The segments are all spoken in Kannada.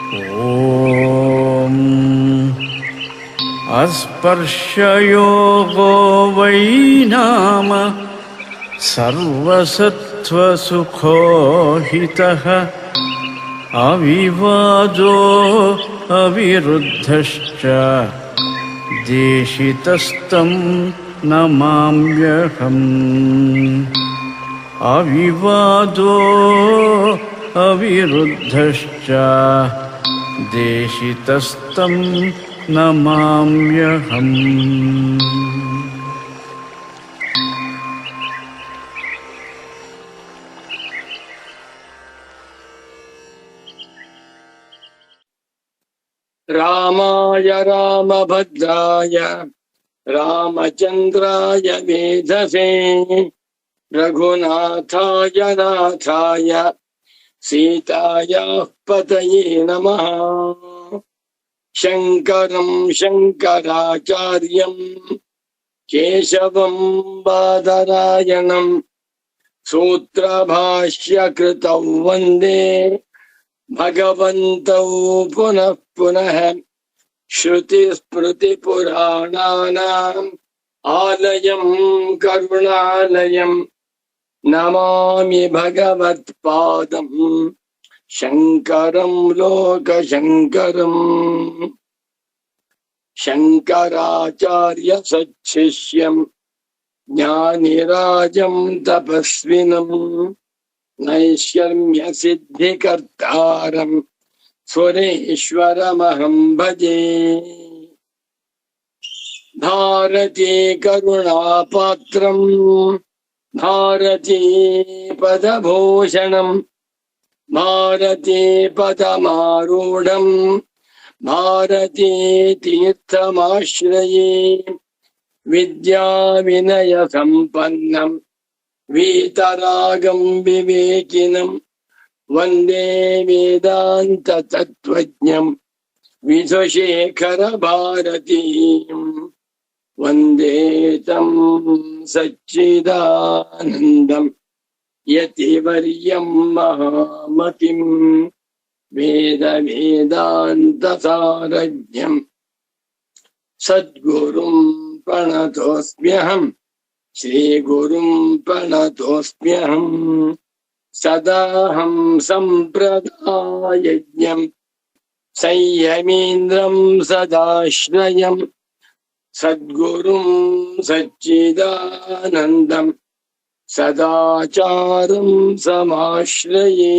ಓಂ ಅಸ್ಪರ್ಶಯೋಗೋ ವೈ ನಾಮ ಸರ್ವಸತ್ವಸುಖೋ ಹಿತಃ ಅವಿವಾದೋ ಅವಿರುದ್ಧಶ್ಚ ದೇಶಿತಸ್ತಂ ನಮಾಮ್ಯಹಂ. ಅವಿವಾದೋ ಅವಿರುದ್ಧಶ್ಚ ದೇಶಿತಸ್ತಂ ನಮಾಮ್ಯಹಂ. ರಾಮಾಯ ರಾಮಭದ್ರಾಯ ರಾಮಚಂದ್ರಾಯ ವೇಧಸೇ ರಘುನಾಥಾಯ ನಾಥಾಯ ಸೀತಾಯಾಃ ಪತಯೇ ನಮಃ. ಶಂಕರಂ ಶಂಕರಾಚಾರ್ಯಂ ಕೇಶವಂ ಬಾದರಾಯಣಂ ಸೂತ್ರಭಾಷ್ಯಕೃತೌ ವಂದೇ ಭಗವಂತೌ ಪುನಃ ಪುನಃ. ಶ್ರುತಿಸ್ಮೃತಿಪುರಾಣಾನಾಂ ಆಲಯಂ ಕರುಣಾಲಯಂ ನಮಾಮಿ ಭಗವತ್ಪಾದಂ ಶಂಕರಂ ಲೋಕಶಂಕರಂ. ಶಂಕರಾಚಾರ್ಯ ಸಚ್ಚಿಷ್ಯಂ ಜ್ಞಾನಿರಾಜಂ ತಪಸ್ವಿನಂ ನೈಷ್ಕರ್ಮ್ಯ ಸಿದ್ಧಿಕರ್ತಾರಂ ಸುರೇಶ್ವರಮಹಂ ಭಜೆ. ಭಾರತೀ ಕರುಣಾಪಾತ್ರಂ ಭಾರತೀ ಪದಭೂಷಣಂ ಭಾರತೀ ಪದಮಾರೂಢಂ ಭಾರತೀ ತೀರ್ಥಮಾಶ್ರಯೇ. ವಿದ್ಯಾ ವಿನಯ ಸಂಪನ್ನಂ ವೀತರಾಗಂ ವಿವೇಕಿನಂ ವಂದೇ ವೇದಾಂತ ತತ್ವಜ್ಞಂ ವಿಧುಶೇಖರ ಭಾರತೀಂ. ವಂದೇ ತಂ ಸಚ್ಚಿದಾನಂದಂ ಯತಿವರ್ಯಂ ಮಹಾಮತಿಂ ವೇದ ವೇದಾಂತ ಸಾರಜ್ಞಂ ಸದ್ಗುರುಂ ಪ್ರಣತೋಸ್ಮ್ಯಹಂ ಶ್ರೀ ಗುರುಂ ಪ್ರಣತೋಸ್ಮ್ಯಹಂ. ಸದಾಹಂ ಸಂಪ್ರದಾಯಜ್ಞಂ ಸಂಯಮೀಂದ್ರಂ ಸದಾಶ್ರಯಂ ಸದ್ಗುರುಂ ಸಚ್ಚಿದಾನಂದಂ ಸದಾಚಾರಂ ಸಮಾಶ್ರಯೇ.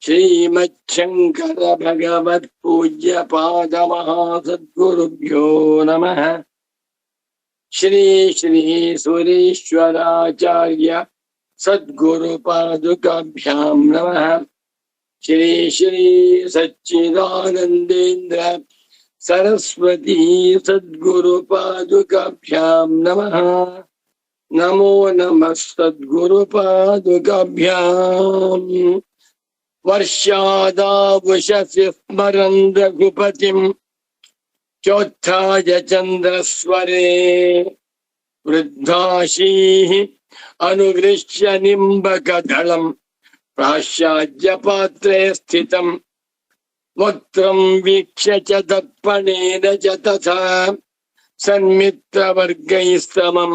ಶ್ರೀಮಚ್ಛಂಕರ ಭಗವತ್ ಪೂಜ್ಯ ಪಾದ ಮಹಾಸದ್ಗುರುಭ್ಯೋ ನಮಃ. ಶ್ರೀ ಶ್ರೀ ಸುರೇಶ್ವರಾಚಾರ್ಯ ಸದ್ಗುರು ಪಾದುಕಾಭ್ಯಾಂ ನಮಃ. ಶ್ರೀ ಶ್ರೀ ಸಚ್ಚಿದಾನಂದೇಂದ್ರ ಸರಸ್ವತಿ ಸದ್ಗುರು ಪಾದುಕಾಭ್ಯಾಂ ನಮಃ. ನಮೋ ನಮಃ ಸದ್ಗುರು ಪಾದುಕಾಭ್ಯಾಂ. ವರ್ಷಾದಾವುಷಸಿ ಸ್ಮರನ್ ರಘುಪತಿಂ ಚೋತ್ಥಾಯ ಚಂದ್ರಸ್ವರೇ ವೃದ್ಧಾಶೀಃ ಅನುಗೃಹ್ಯ ನಿಂಬಕದಳಂ ಪ್ರಾಶ್ಚಾದ್ಯ ಪಾತ್ರೇ ಸ್ಥಿತಂ ವಕ್ತ್ರಂ ವೀಕ್ಷ್ಯ ಚ ದರ್ಪಣೇನ ಚ ತಥಾ ಸನ್ಮಿತ್ರವರ್ಗೈಸ್ತಮಂ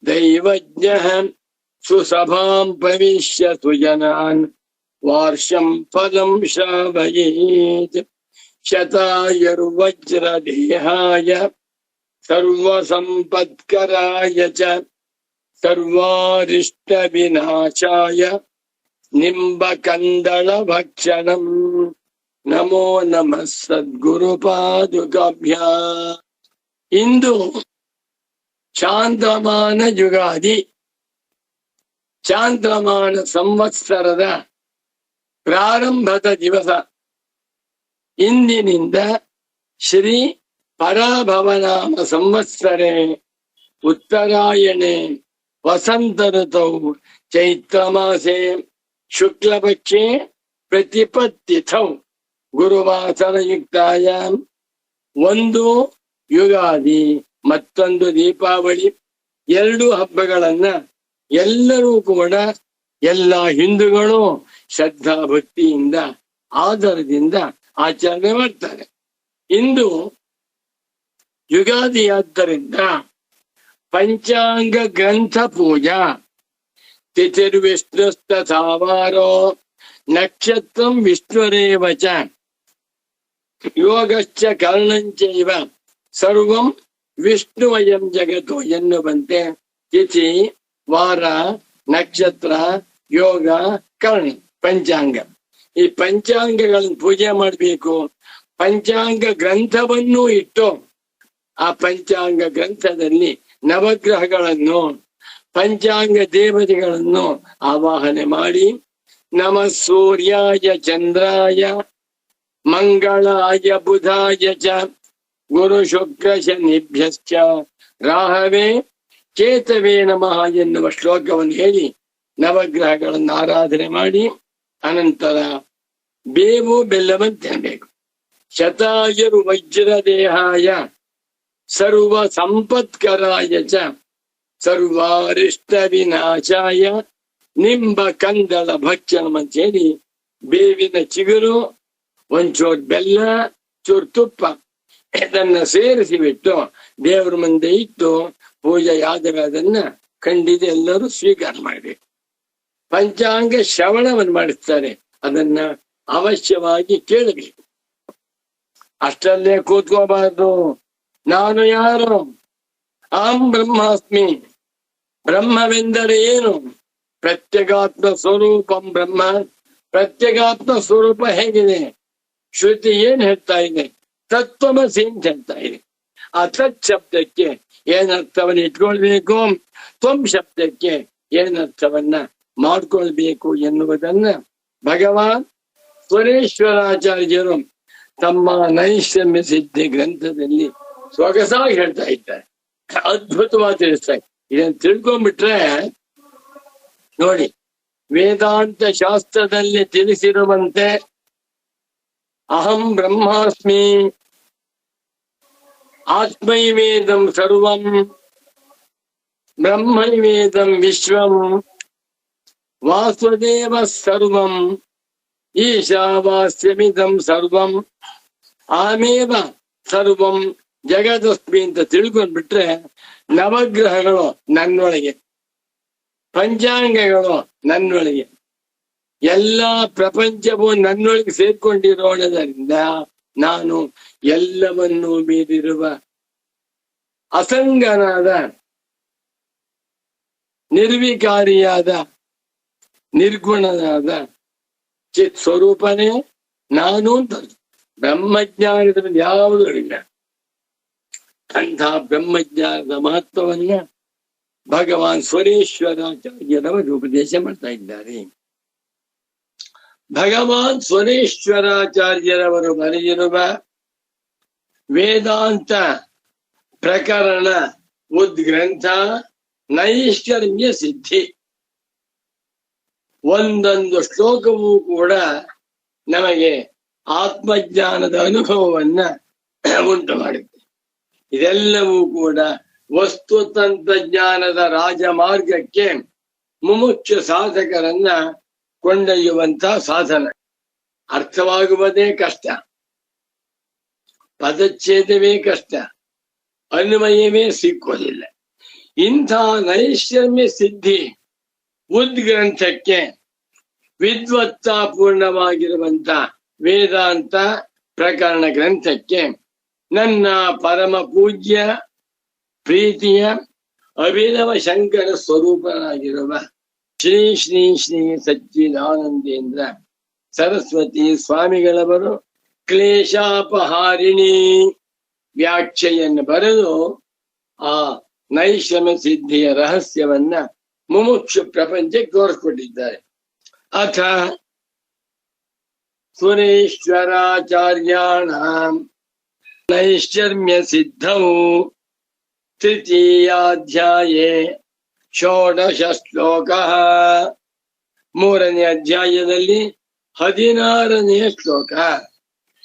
ದೈವಜ್ಞಃ ಸುಸಭಾಂ ಪ್ರವಿಶ್ಯ ಸುಜನಾನ್ ವಾರ್ಷಂ ಫಲಂ ಶ್ರಾವಯೇತ್. ಶತಾಯುರ್ವಜ್ರದೇಹಾಯ ಸರ್ವಸಂಪತ್ಕರಾಯ ಚ ಸರ್ವಾರಿಷ್ಟ ವಿನಾಶಾಯ ನಿಂಬಕಂದಳ ಭಕ್ಷಣಂ. ನಮೋ ನಮಃ ಸದ್ಗುರು ಪಾದುಕಾಭ್ಯಾಂ. ಇಂದು ಚಾಂದ್ರಮಾನ ಯುಗಾದಿ, ಚಾಂದ್ರಮಾನ ಸಂವತ್ಸರದ ಪ್ರಾರಂಭದ ದಿವಸ. ಇಂದಿನಿಂದ ಶ್ರೀ ಪರಾಭವನಾಮ ಸಂವತ್ಸರೆ ಉತ್ತರಾಯಣೆ ವಸಂತ ಋತೌ ಚೈತ್ರ ಮಾಸೆ ಶುಕ್ಲಪಕ್ಷೆ ಪ್ರತಿಪತ್ತಿಥೌ ಗುರುವಾಸರಯುಕ್ತಾಯಾಂ. ಒಂದು ಯುಗಾದಿ, ಮತ್ತೊಂದು ದೀಪಾವಳಿ. ಎರಡು ಹಬ್ಬಗಳನ್ನ ಎಲ್ಲರೂ ಕೂಡ ಎಲ್ಲ ಹಿಂದೂಗಳು ಶ್ರದ್ಧಾ ಭಕ್ತಿಯಿಂದ ಆಧಾರದಿಂದ ಆಚರಣೆ ಮಾಡ್ತಾರೆ. ಇಂದು ಯುಗಾದಿಯಾದ್ದರಿಂದ ಪಂಚಾಂಗ ಗ್ರಂಥ ಪೂಜಾ, ತಿಥಿರ್ವಿಷ್ಣುಸ್ತಥಾವಾರೋ ನಕ್ಷತ್ರಂ ವಿಷ್ಣುರೇವ ಚ ಯೋಗಶ್ಚ ಕರ್ಣಂಚೈವ ಸರ್ವಂ ವಿಷ್ಣುವಯಂ ಜಗತ್ತು ಎನ್ನುವಂತೆ ತಿಥಿ, ವಾರ, ನಕ್ಷತ್ರ, ಯೋಗ, ಕರ್ಣ, ಪಂಚಾಂಗ. ಈ ಪಂಚಾಂಗಗಳನ್ನು ಪೂಜೆ ಮಾಡಬೇಕು. ಪಂಚಾಂಗ ಗ್ರಂಥವನ್ನು ಇಟ್ಟು ಆ ಪಂಚಾಂಗ ಗ್ರಂಥದಲ್ಲಿ ನವಗ್ರಹಗಳನ್ನು, ಪಂಚಾಂಗ ದೇವತೆಗಳನ್ನು ಆವಾಹನೆ ಮಾಡಿ ನಮಃ ಸೂರ್ಯಾಯ ಚಂದ್ರಾಯ ಮಂಗಳಾಯ ಬುಧಾಯ ಚ ಗುರು ಶುಕ್ರ ಶನಿಭ್ಯಶ್ಚ ರಾಹವೇ ಕೇತವೇ ನಮಃ ಎನ್ನುವ ಶ್ಲೋಕವನ್ನು ಹೇಳಿ ನವಗ್ರಹಗಳನ್ನು ಆರಾಧನೆ ಮಾಡಿ ಅನಂತರ ಬೇವು ಬೆಲ್ಲವನ್ನು ತಿನ್ನಬೇಕು. ಶತಾಯುರ್ ವಜ್ರ ದೇಹಾಯ ಸರ್ವ ಸಂಪತ್ಕರಾಯ ಚ ಸರ್ವಾರಿಷ್ಟ ವಿನಾಶಾಯ ನಿಂಬ ಕಂದಳ ಭಕ್ಷಣ ಅಂತ ಹೇಳಿ ಬೇವಿನ ಚಿಗುರು, ಒಂಚೂರು ಬೆಲ್ಲ, ಚೂರು ತುಪ್ಪ ಇದನ್ನ ಸೇರಿಸಿ ಬಿಟ್ಟು ದೇವರ ಮುಂದೆ ಇಟ್ಟು ಪೂಜೆ ಆದಾಗ ಅದನ್ನ ಖಂಡಿತ ಎಲ್ಲರೂ ಸ್ವೀಕಾರ ಮಾಡಬೇಕು. ಪಂಚಾಂಗ ಶ್ರವಣವನ್ನು ಮಾಡಿಸ್ತಾರೆ, ಅದನ್ನ ಅವಶ್ಯವಾಗಿ ಕೇಳಬೇಕು. ಅಷ್ಟಲ್ಲೇ ಕೂತ್ಕೋಬಾರ್ದು. ನಾನು ಯಾರು? ಅಹಂ ಬ್ರಹ್ಮಾಸ್ಮಿ. ಬ್ರಹ್ಮವೆಂದರೆ ಏನು? ಪ್ರತ್ಯಗಾತ್ಮ ಸ್ವರೂಪಂ ಬ್ರಹ್ಮ. ಪ್ರತ್ಯಗಾತ್ಮ ಸ್ವರೂಪ ಹೇಗಿದೆ? ಶ್ರುತಿ ಏನ್ ಹೇಳ್ತಾ ಇದೆ? ತತ್ವಮಸಿ ಅಂತ ಹೇಳ್ತಾ ಇದೆ. ಆ ತತ್ ಶಬ್ದಕ್ಕೆ ಏನರ್ಥವನ್ನು ಇಟ್ಕೊಳ್ಬೇಕು, ತ್ವಂ ಶಬ್ದಕ್ಕೆ ಏನರ್ಥವನ್ನ ಮಾಡ್ಕೊಳ್ಬೇಕು ಎನ್ನುವುದನ್ನ ಭಗವಾನ್ ಸುರೇಶ್ವರಾಚಾರ್ಯರು ತಮ್ಮ ನೈಷಮ್ಯ ಸಿದ್ಧಿ ಗ್ರಂಥದಲ್ಲಿ ಸೊಗಸಾಗಿ ಹೇಳ್ತಾ ಇದ್ದಾರೆ. ಅದ್ಭುತವಾಗಿ ತಿಳಿಸ್ತಾರೆ. ಇದನ್ನು ತಿಳ್ಕೊಂಡ್ಬಿಟ್ರೆ ನೋಡಿ, ವೇದಾಂತ ಶಾಸ್ತ್ರದಲ್ಲಿ ತಿಳಿಸಿರುವಂತೆ ಅಹಂ ಬ್ರಹ್ಮಾಸ್ಮಿ, ಆತ್ಮೈವೇದಂ ಸರ್ವಂ, ಬ್ರಹ್ಮೈವೇದಂ ವಿಶ್ವಂ, ವಾಸುದೇವ ಸರ್ವಂ, ಈಶಾವಾಸ್ಯಮಿದಂ ಸರ್ವಂ, ಆಮೇವ ಸರ್ವಂ ಜಗದಸ್ಮಿ ಅಂತ ತಿಳ್ಕೊಂಡ್ಬಿಟ್ರೆ ನವಗ್ರಹಗಳು ನನ್ನೊಳಗೆ, ಪಂಚಾಂಗಗಳು ನನ್ನೊಳಗೆ, ಎಲ್ಲಾ ಪ್ರಪಂಚವು ನನ್ನೊಳಗೆ ಸೇರ್ಕೊಂಡಿರೋಣದರಿಂದ ನಾನು ಎಲ್ಲವನ್ನೂ ಮೀರಿರುವ ಅಸಂಗನಾದ, ನಿರ್ವಿಕಾರಿಯಾದ, ನಿರ್ಗುಣನಾದ ಚಿತ್ ಸ್ವರೂಪನೇ ನಾನು ಅಂತ. ಬ್ರಹ್ಮಜ್ಞಾನದಲ್ಲಿ ಯಾವುದೂ ಇಲ್ಲ. ಅಂಥ ಬ್ರಹ್ಮಜ್ಞಾನದ ಮಹತ್ವವನ್ನ ಭಗವಾನ್ ಸ್ವರೇಶ್ವರಾಚಾರ್ಯರವರು ಉಪದೇಶ ಮಾಡ್ತಾ ಇದ್ದಾರೆ. ಭಗವಾನ್ ಸ್ವರೇಶ್ವರಾಚಾರ್ಯರವರು ಬರೆದಿರುವ ವೇದಾಂತ ಪ್ರಕರಣ ಉದ್ಗ್ರಂಥ ನೈಷ್ಕರ್ಮ್ಯ ಸಿದ್ಧಿ. ಒಂದೊಂದು ಶ್ಲೋಕವೂ ಕೂಡ ನಮಗೆ ಆತ್ಮಜ್ಞಾನದ ಅನುಭವವನ್ನ ಉಂಟು ಮಾಡುತ್ತೆ. ಇದೆಲ್ಲವೂ ಕೂಡ ವಸ್ತು ತಂತ್ರಜ್ಞಾನದ ರಾಜಮಾರ್ಗಕ್ಕೆ ಮುಮುಕ್ಷು ಸಾಧಕರನ್ನ ಕೊಂಡೊಯ್ಯುವಂತ ಸಾಧನ. ಅರ್ಥವಾಗುವುದೇ ಕಷ್ಟ, ಪದಚ್ಛೇದವೇ ಕಷ್ಟ, ಅನ್ವಯವೇ ಸಿಕ್ಕೋದಿಲ್ಲ. ಇಂಥ ನೈಷಮ್ಯ ಸಿದ್ಧಿ ಉದ್ಗ್ರಂಥಕ್ಕೆ, ವಿದ್ವತ್ತಾಪೂರ್ಣವಾಗಿರುವಂತ ವೇದಾಂತ ಪ್ರಕರಣ ಗ್ರಂಥಕ್ಕೆ ನನ್ನ ಪರಮ ಪೂಜ್ಯ ಪ್ರೀತಿಯ ಅಭಿನವ ಶಂಕರ ಸ್ವರೂಪನಾಗಿರುವ ಶ್ರೀ ಶ್ರೀ ಶ್ರೀ ಸಚ್ಚಿದಾನಂದೇಂದ್ರ ಸರಸ್ವತಿ ಸ್ವಾಮಿಗಳವರು ಕ್ಲೇಶಾಪಹಾರಿಣಿ ವ್ಯಾಖ್ಯೆಯನ್ನು ಬರೆದು ಆ ನೈಷಮ್ಯ ಸಿದ್ಧಿಯ ರಹಸ್ಯವನ್ನ ಮುಮುಕ್ಷು ಪ್ರಪಂಚಕ್ಕೆ ತೋರಿಸ್ಕೊಟ್ಟಿದ್ದಾರೆ. ಅಥ ಸುರೇಶ್ವರಾಚಾರ್ಯಾಣ ನೈಷಮ್ಯ ಸಿದ್ಧೌ ತೃತೀಯಾಧ್ಯಾಯೇ ಷೋಡಶ ಶ್ಲೋಕ. 3ನೇ ಅಧ್ಯಾಯದಲ್ಲಿ 16ನೇ ಶ್ಲೋಕ.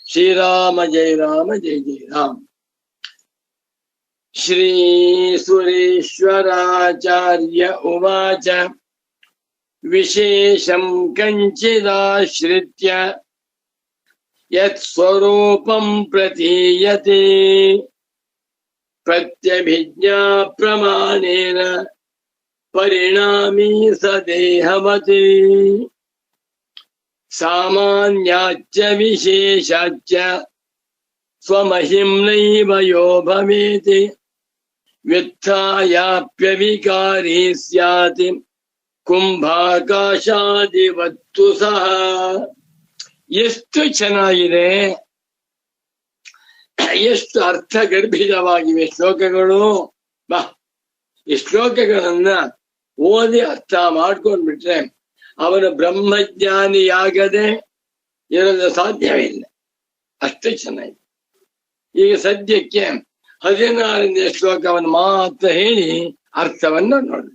ಶ್ರೀರಾಮ ಜಯ ರಾಮ ಜಯ ಜಯ ರಾಮ. ಶ್ರೀ ಸುರೇಶ್ವರಾಚಾರ್ಯ ಉವಾಚ ವಿಶೇಷಂ ಕಂಚಿದಾಶ್ರಿತ್ಯ ಯತ್ ಸ್ವರೂಪಂ ಪ್ರತೀಯತೆ ಪ್ರತ್ಯಭಿಜ್ಞಾ ಪ್ರಮಾಣೇನ ಪರಿಣಾಮಿ ಸ ದೇಹಮತಿ ಸಾಮಾನ್ಯಾಚ್ಚ ವಿಶೇಷಾಚ್ಚ ಸ್ವಮಹಿಮ್ನೈವ ಯೋ ಭವೇತಿ ವ್ಯುತ್ಥಾಯಾಪ್ಯವಿಕಾರಿ ಸ್ಯಾತಿ ಕುಂಭಾಕಾಶಾದಿವತ್ತು ಸಹ. ಎಷ್ಟು ಚೆನ್ನಾಗಿದೆ, ಎಷ್ಟು ಅರ್ಥಗರ್ಭಿತವಾಗಿವೆ ಶ್ಲೋಕಗಳು. ಬಾ, ಈ ಶ್ಲೋಕಗಳನ್ನ ಓದಿ ಅರ್ಥ ಮಾಡ್ಕೊಂಡ್ಬಿಟ್ರೆ ಅವನು ಬ್ರಹ್ಮಜ್ಞಾನಿಯಾಗದೆ ಇರಲು ಸಾಧ್ಯವಿಲ್ಲ. ಅಷ್ಟು ಚೆನ್ನಾಗಿದೆ. ಈಗ ಸದ್ಯಕ್ಕೆ 16ನೇ ಶ್ಲೋಕವನ್ನು ಮಾತ್ರ ಹೇಳಿ ಅರ್ಥವನ್ನು ನೋಡಿ.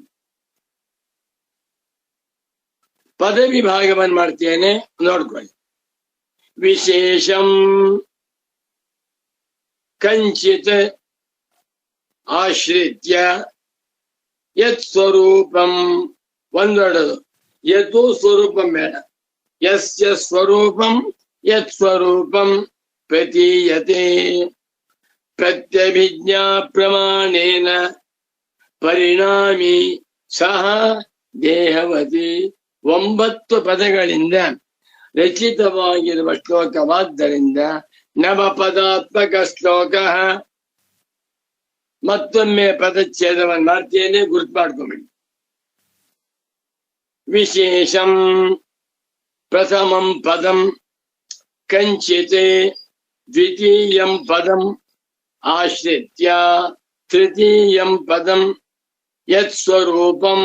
ಪದವಿ ಭಾಗವನ್ನು ಮಾಡ್ತೇನೆ, ನೋಡ್ಕೊಳ್ಳಿ. ವಿಶೇಷಂ ಕಂಚಿತ್ ಆಶ್ರಿತ್ಯ ಯತ್ ಸ್ವರೂಪಂ, ಒಂದೊಡದು ಯತ್ತು ಸ್ವರೂಪಂ ಬೇಡ, ಯಸ್ಯ ಸ್ವರೂಪಂ ಯತ್ ಸ್ವರೂಪಂ ಪ್ರತೀಯತೆ ಪ್ರತ್ಯಭಿಜ್ಞಾ ಪ್ರಮಾಣೇನ ಪರಿಣಾಮಿ ಸಹ ದೇಹವತಿ. 9 ಪದಗಳಿಂದ ರಚಿತವಾಗಿರುವ ಶ್ಲೋಕವಾದ್ದರಿಂದ ನವಪದಾತ್ಮಕ ಶ್ಲೋಕ. ಮತ್ತೊಮ್ಮೆ ಪದಚ್ಛೇದವನ್ನು ಮಾಡ್ತೇನೆ, ಗುರುತು ಮಾಡ್ಕೊಂಬಿಡಿ. ವಿಶೇಷಂ ಪ್ರಥಮಂ ಪದಂ ಕಂಚಿತ್ ದ್ವಿತೀಯಂ ಪದಂ ಆಶ್ರಿತ್ಯ ತೃತೀಯಂ ಪದಂ ಯತ್ ಸ್ವರೂಪಂ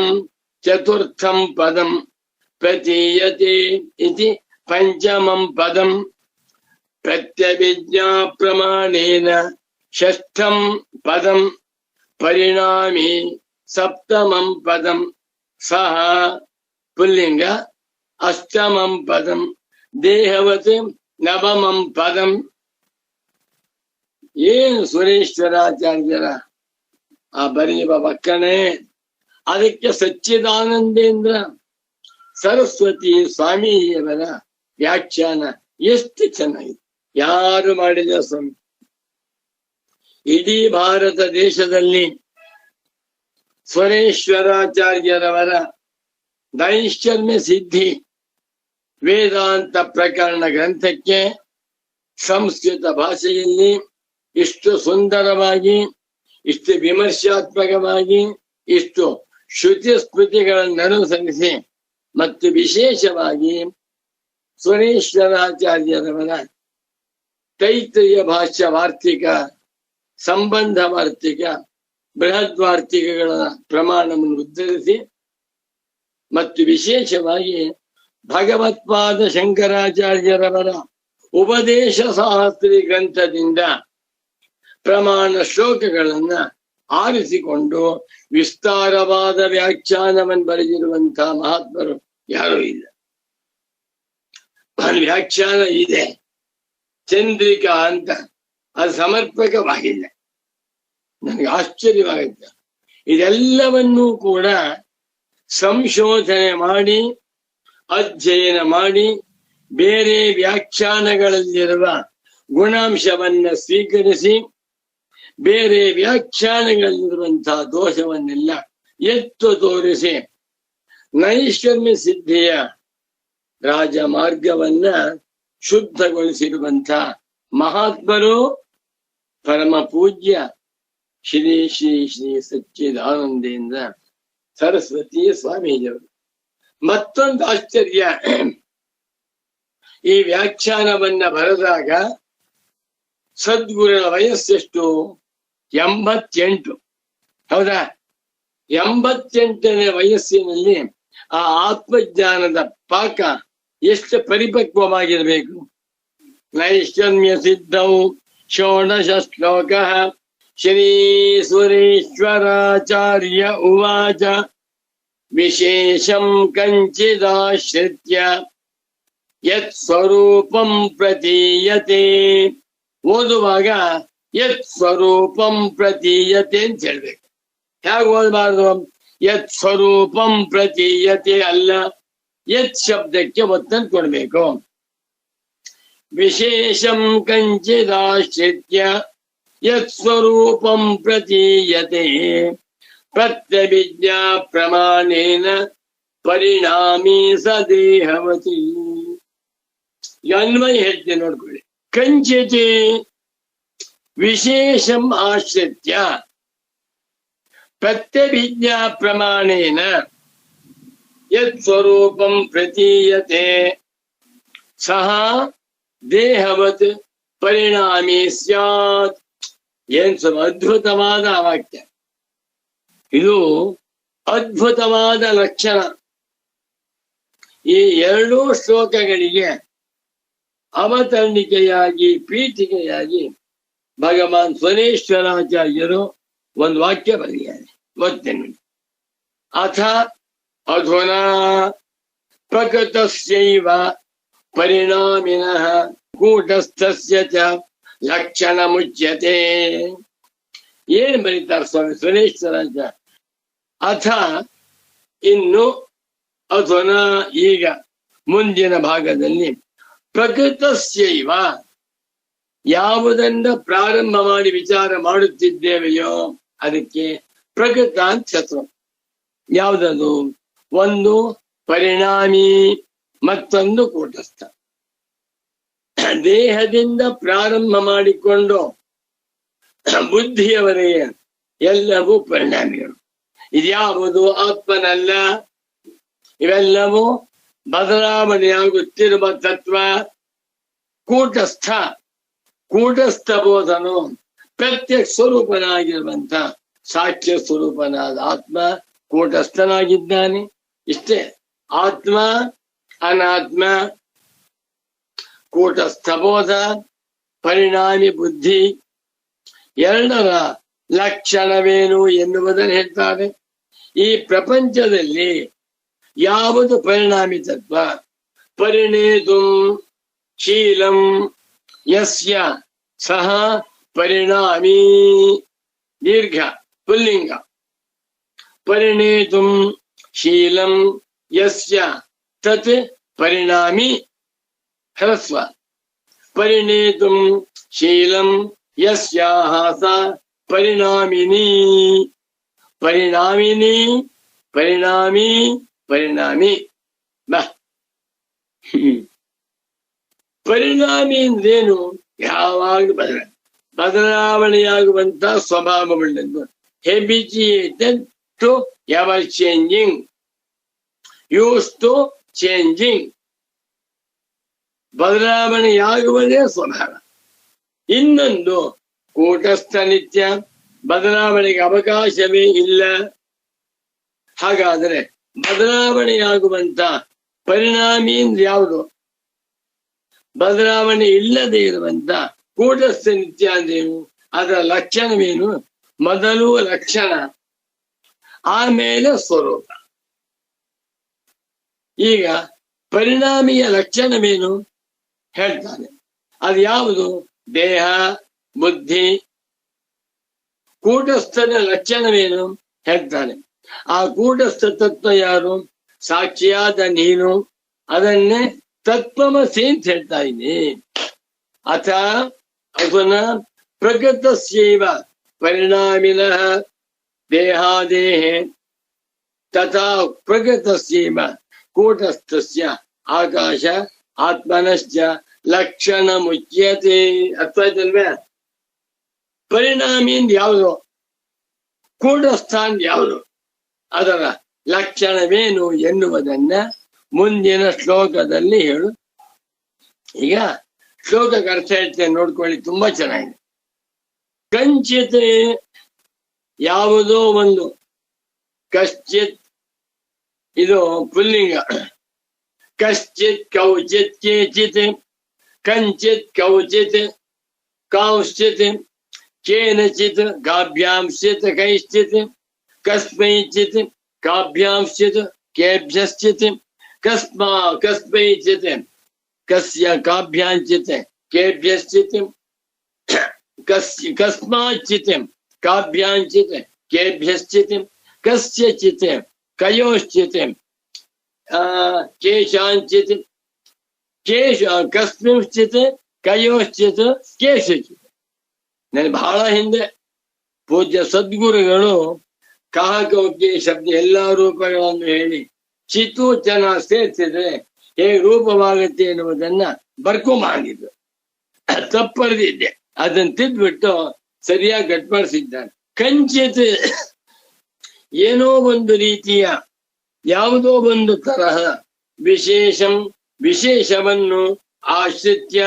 ಚತುರ್ಥಂ ಪದಂ ಪ್ರತೀಯತೆ ಇತಿ ಪಂಚಮಂ ಪದಂ ಪ್ರತ್ಯಭಿಜ್ಞಾ ಪ್ರಮಾಣೇನ ಷಷ್ಠಂ ಪದಂ ಪರಿಣಾಮಿ ಸಪ್ತಮಂ ಪದಂ ಸಹ ಪುಲ್ಲಿಂಗ ಅಷ್ಟಮಂ ಪದಂ ದೇಹವತಿ ನವಮಂ ಪದಂ. ಏನು ಸುರೇಶ್ವರಾಚಾರ್ಯರ ಆ ಬರೆಯುವ ಪಕ್ಕನೆ, ಅದಕ್ಕೆ ಸಚ್ಚಿದಾನಂದೇಂದ್ರ ಸರಸ್ವತಿ ಸ್ವಾಮಿಯವರ ವ್ಯಾಖ್ಯಾನ ಎಷ್ಟು ಚೆನ್ನಾಗಿದೆ. ಯಾರು ಮಾಡಿದ ಸ್ವಾಮಿ? ಇಡೀ ಭಾರತ ದೇಶದಲ್ಲಿ ಸ್ವರೇಶ್ವರಾಚಾರ್ಯರವರ ನೈಷ್ಕರ್ಮ್ಯ ಸಿದ್ಧಿ ವೇದಾಂತ ಪ್ರಕರಣ ಗ್ರಂಥಕ್ಕೆ ಸಂಸ್ಕೃತ ಭಾಷೆಯಲ್ಲಿ ಇಷ್ಟು ಸುಂದರವಾಗಿ, ಇಷ್ಟು ವಿಮರ್ಶಾತ್ಮಕವಾಗಿ, ಇಷ್ಟು ಶ್ರುತಿ ಸ್ಮೃತಿಗಳನ್ನು ಅನುಸರಿಸಿ ಮತ್ತು ವಿಶೇಷವಾಗಿ ಸ್ವರೇಶ್ವರಾಚಾರ್ಯರವರ ತೈತ್ರಿಯ ಭಾಷ್ಯ ವಾರ್ತಿಕ, ಸಂಬಂಧ ವಾರ್ತಿಕ, ಬೃಹದ್ ವಾರ್ತಿಕಗಳ ಪ್ರಮಾಣವನ್ನು ಉದ್ಧರಿಸಿ ಮತ್ತು ವಿಶೇಷವಾಗಿ ಭಗವತ್ಪಾದ ಶಂಕರಾಚಾರ್ಯರವರ ಉಪದೇಶ ಸಹಸ್ರಿ ಗ್ರಂಥದಿಂದ ಪ್ರಮಾಣ ಶ್ಲೋಕಗಳನ್ನ ಆರಿಸಿಕೊಂಡು ವಿಸ್ತಾರವಾದ ವ್ಯಾಖ್ಯಾನವನ್ನು ಬರೆದಿರುವಂತಹ ಮಹಾತ್ಮರು ಯಾರೂ ಇಲ್ಲ. ವ್ಯಾಖ್ಯಾನ ಇದೆ, ಚಂದ್ರಿಕಾ ಅಂತ, ಅದು ಸಮರ್ಪಕವಾಗಿಲ್ಲ. ನನಗೆ ಆಶ್ಚರ್ಯವಾಗುತ್ತೆ. ಇದೆಲ್ಲವನ್ನೂ ಕೂಡ ಸಂಶೋಧನೆ ಮಾಡಿ, ಅಧ್ಯಯನ ಮಾಡಿ, ಬೇರೆ ವ್ಯಾಖ್ಯಾನಗಳಲ್ಲಿರುವ ಗುಣಾಂಶವನ್ನ ಸ್ವೀಕರಿಸಿ, ಬೇರೆ ವ್ಯಾಖ್ಯಾನಗಳಲ್ಲಿರುವಂತಹ ದೋಷವನ್ನೆಲ್ಲ ಎತ್ತು ತೋರಿಸಿ ನೈಷ್ಕರ್ಮ್ಯ ಸಿದ್ಧಿಯ ರಾಜಮಾರ್ಗವನ್ನ ಶುದ್ಧಗೊಳಿಸಿರುವಂತಹ ಮಹಾತ್ಮರು ಪರಮ ಪೂಜ್ಯ ಶ್ರೀ ಶ್ರೀ ಶ್ರೀ ಸಚ್ಚಿದಾನಂದೇಂದ್ರ ಸರಸ್ವತಿ ಸ್ವಾಮೀಜಿಯವರು. ಮತ್ತೊಂದು ಆಶ್ಚರ್ಯ, ಈ ವ್ಯಾಖ್ಯಾನವನ್ನ ಬರೆದಾಗ ಸದ್ಗುರುಗಳ ವಯಸ್ಸೆಷ್ಟು? 88. ಹೌದಾ? 88ನೇ ವಯಸ್ಸಿನಲ್ಲಿ ಆ ಆತ್ಮಜ್ಞಾನದ ಪಾಕ ಎಷ್ಟು ಪರಿಪಕ್ವವಾಗಿರಬೇಕು. ನೈಷ್ಕರ್ಮ್ಯ ಸಿದ್ಧೌ ಷೋಡಶ ಶ್ಲೋಕ ಶ್ರೀ ಸುರೇಶ್ವರಾಚಾರ್ಯ ಉವಾಚ ವಿಶೇಷಂ ಕಂಚಿದಾಶ್ರಿತ್ಯ ಯತ್ ಸ್ವರೂಪಂ ಪ್ರತೀಯತೆ. ಓದುವಾಗ ಯತ್ ಸ್ವರೂಪಂ ಪ್ರತೀಯತೆ ಅಂತ ಹೇಳ್ಬೇಕು. ಹೇಗೆ ಓದಬಾರ್ದು? ಯತ್ ಸ್ವರೂಪಂ ಪ್ರತೀಯತೆ ಅಲ್ಲ, ಯತ್ ಶಬ್ದಕ್ಕೆ ಒತ್ತನ್ನು ಕೊಡ್ಬೇಕು. ವಿಶೇಷಂ ಕಂಚಿದಾಶ್ರಿತ್ಯ ಯತ್ಸ್ವರೂಪಂ ಪ್ರತೀಯತೆ ಪ್ರತ್ಯಭಿಜ್ಞಾ ಪ್ರಮಾಣೇನ ಪರಿಣಾಮಿ ಸ ದೇಹವತಿ. ಅನ್ವಯ ಹೇಳ್ತೇನೆ ನೋಡ್ಕೊಳ್ಳಿ. ಕಂಚಿತ್ ವಿಶೇಷಂ ಆಶ್ರಿತ್ಯ ಪ್ರತ್ಯಭಿಜ್ಞಾ ಪ್ರಮಾಣೇನ ಯತ್ ಸ್ವರೂಪಂ ಪ್ರತೀಯತೆ ಸಹ ದೇಹವತ್ ಪರಿಣಾಮಿ ಸ್ಯಾತ್. ಏನ್ ಅದ್ಭುತವಾದ ವಾಕ್ಯ ಇದು, ಅದ್ಭುತವಾದ ಲಕ್ಷಣ. ಈ ಎರಡೂ ಶ್ಲೋಕಗಳಿಗೆ ಅವತರಣಿಕೆಯಾಗಿ ಪೀಠಿಕೆಯಾಗಿ ಭಗವಾನ್ ಸ್ವನೇಶ್ವರಾಚಾರ್ಯರು ಒಂದು ವಾಕ್ಯ ಬರೆದಿದ್ದಾರೆ. ಓದ್ತೇನೆ. ಅಥ ಅಧುನಾ ಪ್ರಕೃತಸ್ಯೈವ ಪರಿಣಾಮಿನಃ ಕೂಟಸ್ಥಸ್ಯ ಚ ಲಕ್ಷಣಮುಚ್ಯತೆ. ಏನ್ ಬರೀತಾರೆ ಸ್ವಾಮಿ ಸ್ವನೇಶ್ವರಾಚಾರ್ಯ? ಅಥ ಇನ್ನು, ಅಧುನಾ ಈಗ, ಮುಂದಿನ ಭಾಗದಲ್ಲಿ, ಪ್ರಕೃತಸ್ಯೈವ ಯಾವುದನ್ನ ಪ್ರಾರಂಭ ಮಾಡಿ ವಿಚಾರ ಮಾಡುತ್ತಿದ್ದೇವೆಯೋ ಅದಕ್ಕೆ ಪ್ರಕೃತ ಅಂತ ಹೆಸರು. ಯಾವುದದು? ಒಂದು ಪರಿಣಾಮಿ, ಮತ್ತೊಂದು ಕೂಟಸ್ಥ. ದೇಹದಿಂದ ಪ್ರಾರಂಭ ಮಾಡಿಕೊಂಡು ಬುದ್ಧಿಯವರೆಗೆ ಎಲ್ಲವೂ ಪರಿಣಾಮಿಗಳು. ಇದ್ಯಾವುದು ಆತ್ಮನಲ್ಲ. ಇವೆಲ್ಲವೂ ಬದಲಾವಣೆಯಾಗುತ್ತಿರುವ ತತ್ವ. ಕೂಟಸ್ಥ, ಕೂಟಸ್ಥ ಬೋಧನು ಪ್ರತ್ಯಕ್ಷ ಸ್ವರೂಪನಾಗಿರುವಂತ ಸಾಕ್ಷ್ಯ ಸ್ವರೂಪನಾದ ಆತ್ಮ ಕೂಟಸ್ಥನಾಗಿದ್ದಾನೆ. ಇಷ್ಟೇ. ಆತ್ಮ ಅನಾತ್ಮ, ಕೂಟಸ್ಥ ಬೋಧ, ಪರಿಣಾಮಿ ಬುದ್ಧಿ, ಎರಡರ ಲಕ್ಷಣವೇನು ಎನ್ನುವುದನ್ನು ಹೇಳ್ತಾರೆ. ಈ ಪ್ರಪಂಚದಲ್ಲಿ ಯಾವುದು ಪರಿಣಾಮಿ ತತ್ವ? ಪರಿಣೇತು ಶೀಲಂ ಯಸ್ಯ ಸಹ ಪರಿಣಾಮಿ. ದೀರ್ಘ ಪುಲ್ಲಿಂಗ. ಪರಿಣೇತು ಶೀಲಂ ಯಸ್ಯ ತತ್ ಪರಿಣಾಮಿ. ಹ್ರಸ್ವ. ಪರಿಣೇತು ಶೀಲಂ ಯಸ್ಯಾಹ ಸ ಪರಿಣಾಮಿನಿ. ಪರಿಣಾಮಿನಿ, ಪರಿಣಾಮಿ, ಪರಿಣಾಮಿ. ಪರಿಣಾಮಿ ಅಂದ್ರೇನು? ಯಾವಾಗ ಬದಲಾವಣೆಯಾಗುವಂತ ಸ್ವಭಾವವುಳ್ಳದ್ದು. Habituated to ever changing, used to changing. ಬದಲಾವಣೆಯಾಗುವುದೇ ಸ್ವಭಾವ. ಇನ್ನೊಂದು ಕೂಟಸ್ಥ ನಿತ್ಯ, ಬದಲಾವಣೆಗೆ ಅವಕಾಶವೇ ಇಲ್ಲ. ಹಾಗಾದರೆ ಬದಲಾವಣೆಯಾಗುವಂತ ಪರಿಣಾಮಿ ಅಂದ್ರೆ ಯಾವುದು? ಬದಲಾವಣೆ ಇಲ್ಲದೆ ಇರುವಂತ ಕೂಟಸ್ಥ ನಿತ್ಯ ಅಂದ್ರೇನು? ಅದರ ಲಕ್ಷಣವೇನು? ಮೊದಲು ಲಕ್ಷಣ, ಆಮೇಲೆ ಸ್ವರೂಪ. ಈಗ ಪರಿಣಾಮಿಯ ಲಕ್ಷಣವೇನು ಹೇಳ್ತಾನೆ. ಅದು ಯಾವುದು? ದೇಹ, ಬುದ್ಧಿ. ಕೂಟಸ್ಥನ ಲಕ್ಷಣವೇನು ಹೇಳ್ತಾನೆ. ಆ ಕೂಟಸ್ಥ ತತ್ವ ಯಾರು? ಸಾಕ್ಷಿಯಾದ ನೀನು. ಅದನ್ನೇ ತತ್ವಮಸಿ ಅಂತ ಹೇಳ್ತಾ ಇದ್ದೀನಿ. ಅಥ ಅಧುನಾ ಪ್ರಕೃತಸ್ಯೈವ ಪರಿಣಾಮಿನಃ ದೇಹಾದೇಹೇ ತಥಾ ಪ್ರಕೃತಸ್ಯೈವ ಕೂಟಸ್ಥಸ್ಯ ಆಕಾಶ ಆತ್ಮನಶ್ಚ ಲಕ್ಷಣ ಮುಚ್ಯತೆ. ಅರ್ಥಾಯ್ತಲ್ವೇ? ಪರಿಣಾಮಿ ಅಂದ್ ಯಾವುದು? ಕೂಟಸ್ಥಾನ್ ಯಾವುದು? ಅದರ ಲಕ್ಷಣವೇನು ಎನ್ನುವುದನ್ನ ಮುಂದಿನ ಶ್ಲೋಕದಲ್ಲಿ ಹೇಳು. ಈಗ ಶ್ಲೋಕಕ್ಕೆ ಅರ್ಥ ಹೇಳ್ತೇನೆ, ನೋಡ್ಕೊಳ್ಳಿ. ತುಂಬಾ ಚೆನ್ನಾಗಿದೆ. ಕಂಚಿತ್ ಯಾವುದೋ ಒಂದು, ಕಶ್ಚಿತ್ ಇದು ಪುಲ್ಲಿಂಗ. ಕಶ್ಚಿತ್, ಕೌಚಿತ್, ಕೇಚಿತ್, ಕಂಚಿತ್, ಕೌಚಿತ್, ಕಾಂಶ್ಚಿತ್, ಕೇನಚಿತ್, ಗಾಭ್ಯಾಂಶ್ಚಿತ್, ಕೈಶ್ಚಿತ್, ಕಸ್ಮೈಚಿತ್, ಕಾಭ್ಯಾಂಶ್ಚಿತ್, ಕೇಭ್ಯಶ್ಚಿತ್, ಕಸ್ಮೈಚಿತ್, ಕಸ್ಯ ಕಾಭ್ಯಾಂಚಿತ್, ಕೇಭ್ಯಶ್ಚಿತ್, ಕಸ್ಮಾಚಿತ್, ಕಾಭ್ಯಾಂಚಿತ್, ಕೇಭ್ಯಶ್ಚಿತ್, ಕಸ್ಯಚಿತ್, ಕಯೋಶ್ಚಿತ್, ಕೇಶಾಂಚಿತ್, ಕೇಶ ಕಸ್ಮಿಂಶ್ಚಿತ್ ಕಯೋಶ್ಚಿತ್ ಕೇಶಚಿತ್. ನನಗೆ ಬಹಳ ಹಿಂದೆ ಪೂಜ್ಯ ಸದ್ಗುರುಗಳು ಕಾಹಕೌಕ್ಯ ಶಬ್ದ ಎಲ್ಲಾ ರೂಪಗಳನ್ನು ಹೇಳಿ ಚಿತ್ತು ಚೆನ್ನಾಗಿ ಸೇರ್ಸಿದ್ರೆ ಹೇಗೆ ರೂಪವಾಗುತ್ತೆ ಎನ್ನುವುದನ್ನ ಬರ್ಕೊಂಬಂದಿದ್ರು. ತಪ್ಪರ್ದಿದ್ದೆ, ಅದನ್ನ ತಿದ್ಬಿಟ್ಟು ಸರಿಯಾಗಿ ಗಟ್ಪಡಿಸಿದ್ದಾನೆ. ಕಂಚಿತ್ ಏನೋ ಒಂದು ರೀತಿಯ ಯಾವುದೋ ಒಂದು ತರಹ ವಿಶೇಷವನ್ನು ಆಶ್ರಿತ್ಯ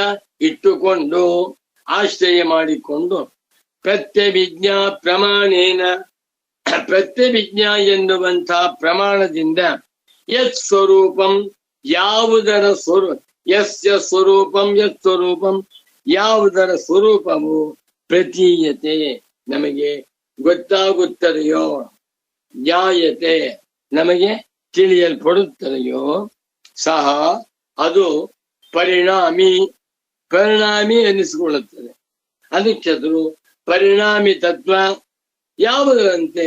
ಇಟ್ಟುಕೊಂಡು ಆಶ್ರಯ ಮಾಡಿಕೊಂಡು ಪ್ರತ್ಯಭಿಜ್ಞಾ ಪ್ರಮಾಣೇನ ಪ್ರತ್ಯಭಿಜ್ಞಾ ಎನ್ನುವಂಥ ಪ್ರಮಾಣದಿಂದ ಯತ್ ಸ್ವರೂಪಂ ಯಾವುದರ ಯಸ್ಯ ಸ್ವರೂಪಂ ಯತ್ ಸ್ವರೂಪಂ ಯಾವುದರ ಸ್ವರೂಪವು ಪ್ರತೀಯತೆ ನಮಗೆ ಗೊತ್ತಾಗುತ್ತದೆಯೋ, ಜ್ಞಾಯತೆ ನಮಗೆ ತಿಳಿಯಲ್ಪಡುತ್ತದೆಯೋ, ಸಹ ಅದು ಪರಿಣಾಮಿ ಎನಿಸಿಕೊಳ್ಳುತ್ತದೆ. ಅದಕ್ಕೆ ಪರಿಣಾಮಿ ತತ್ವ ಯಾವುದರಂತೆ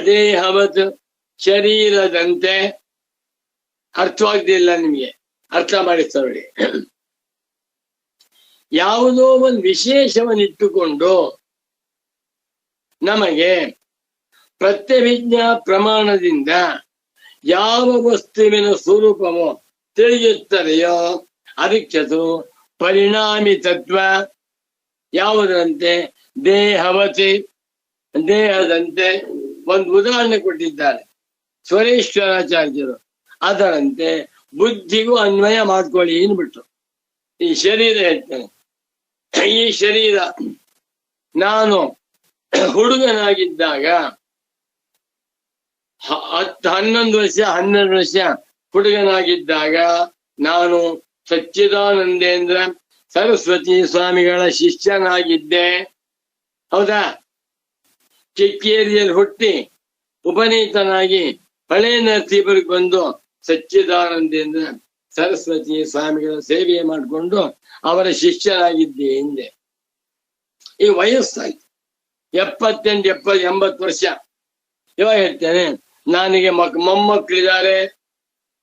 ದೇಹವತ್ ಶರೀರದಂತೆ. ಅರ್ಥವಾಗ್ದಿಲ್ಲ ನಿಮಗೆ, ಅರ್ಥ ಮಾಡಿಸ್ತನೋಡಿ. ಯಾವುದೋ ಒಂದು ವಿಶೇಷವನ್ನಿಟ್ಟುಕೊಂಡು ನಮಗೆ ಪ್ರತ್ಯಭಿಜ್ಞಾ ಪ್ರಮಾಣದಿಂದ ಯಾವ ವಸ್ತುವಿನ ಸ್ವರೂಪವೋ ತಿಳಿಯುತ್ತದೆಯೋ ಅದಕ್ಕೆ ಪರಿಣಾಮಿ ತತ್ವ. ಯಾವುದರಂತೆ ದೇಹವತಿ ದೇಹದಂತೆ. ಒಂದು ಉದಾಹರಣೆ ಕೊಟ್ಟಿದ್ದಾರೆ ಸ್ವರೇಶ್ವರಾಚಾರ್ಯರು. ಅದರಂತೆ ಬುದ್ಧಿಗೂ ಅನ್ವಯ ಮಾಡ್ಕೊಳ್ಳಿ ಅಂದ್ಬಿಟ್ರು. ಈ ಶರೀರ ಹೇಳ್ತೇನೆ, ಈ ಶರೀರ ನಾನು ಹುಡುಗನಾಗಿದ್ದಾಗ 11 ವರ್ಷ 12 ವರ್ಷ ಹುಡುಗನಾಗಿದ್ದಾಗ ನಾನು ಸಚ್ಚಿದಾನಂದೇಂದ್ರ ಸರಸ್ವತಿ ಸ್ವಾಮಿಗಳ ಶಿಷ್ಯನಾಗಿದ್ದೆ. ಹೌದಾ? ಕಿಕ್ಕೇರಿಯಲ್ಲಿ ಹುಟ್ಟಿ ಉಪನೀತನಾಗಿ ಹಳೆ ನರಸೀಪುರಕ್ಕೆ ಬಂದು ಸಚ್ಚಿದಾನಂದೇಂದ್ರ ಸರಸ್ವತಿ ಸ್ವಾಮಿಗಳ ಸೇವೆ ಮಾಡಿಕೊಂಡು ಅವರ ಶಿಷ್ಯನಾಗಿದ್ದೆ ಹಿಂದೆ. ಈ ವಯಸ್ಸಾಯ್ತು 78 80 ವರ್ಷ. ಇವಾಗ ಹೇಳ್ತೇನೆ, ನನಗೆ ಮೊಮ್ಮಕ್ಕಳಿದ್ದಾರೆ,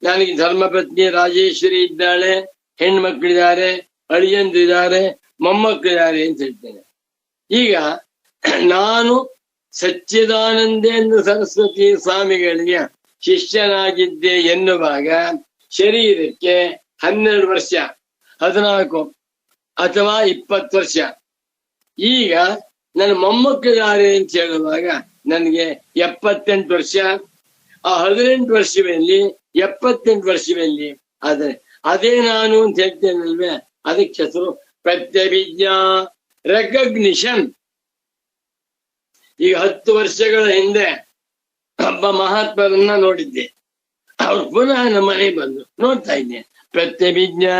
ನನಗೆ ಧರ್ಮಪತ್ನಿ ರಾಜೇಶ್ವರಿ ಇದ್ದಾಳೆ, ಹೆಣ್ಮಕ್ಳಿದ್ದಾರೆ, ಅಳಿಯಂದಿದ್ದಾರೆ, ಮೊಮ್ಮಕ್ಕಳಿದ್ದಾರೆ ಅಂತ ಹೇಳ್ತೇನೆ. ಈಗ ನಾನು ಸಚ್ಚಿದಾನಂದೇಂದ್ರ ಸರಸ್ವತಿ ಸ್ವಾಮಿಗಳಿಗೆ ಶಿಷ್ಯನಾಗಿದ್ದೆ ಎನ್ನುವಾಗ ಶರೀರಕ್ಕೆ 12 ವರ್ಷ 14 ಅಥವಾ 20 ವರ್ಷ. ಈಗ ನನ್ನ ಮೊಮ್ಮಕ್ಕಳಿದ್ದಾರೆ ಅಂತ ಹೇಳುವಾಗ ನನಗೆ 78 ವರ್ಷ. ಆ 18 ವರ್ಷದಲ್ಲಿ 78 ವರ್ಷದಲ್ಲಿ ಆದ್ರೆ ಅದೇ ನಾನು ಅಂತ ಹೇಳ್ತೇನಲ್ವೇ, ಅದಕ್ಕೆ ಹೆಸರು ಪ್ರತ್ಯಭಿಜ್ಞಾ ರೆಕಗ್ನಿಷನ್. ಈಗ 10 ವರ್ಷಗಳ ಹಿಂದೆ ಒಬ್ಬ ಮಹಾತ್ಮರನ್ನ ನೋಡಿದ್ದೆ. ಅವ್ರು ಪುನಃ ನಮ್ಮ ಮನೆ ಬಂದು ನೋಡ್ತಾ ಇದ್ದೆ. ಪ್ರತ್ಯಭಿಜ್ಞಾ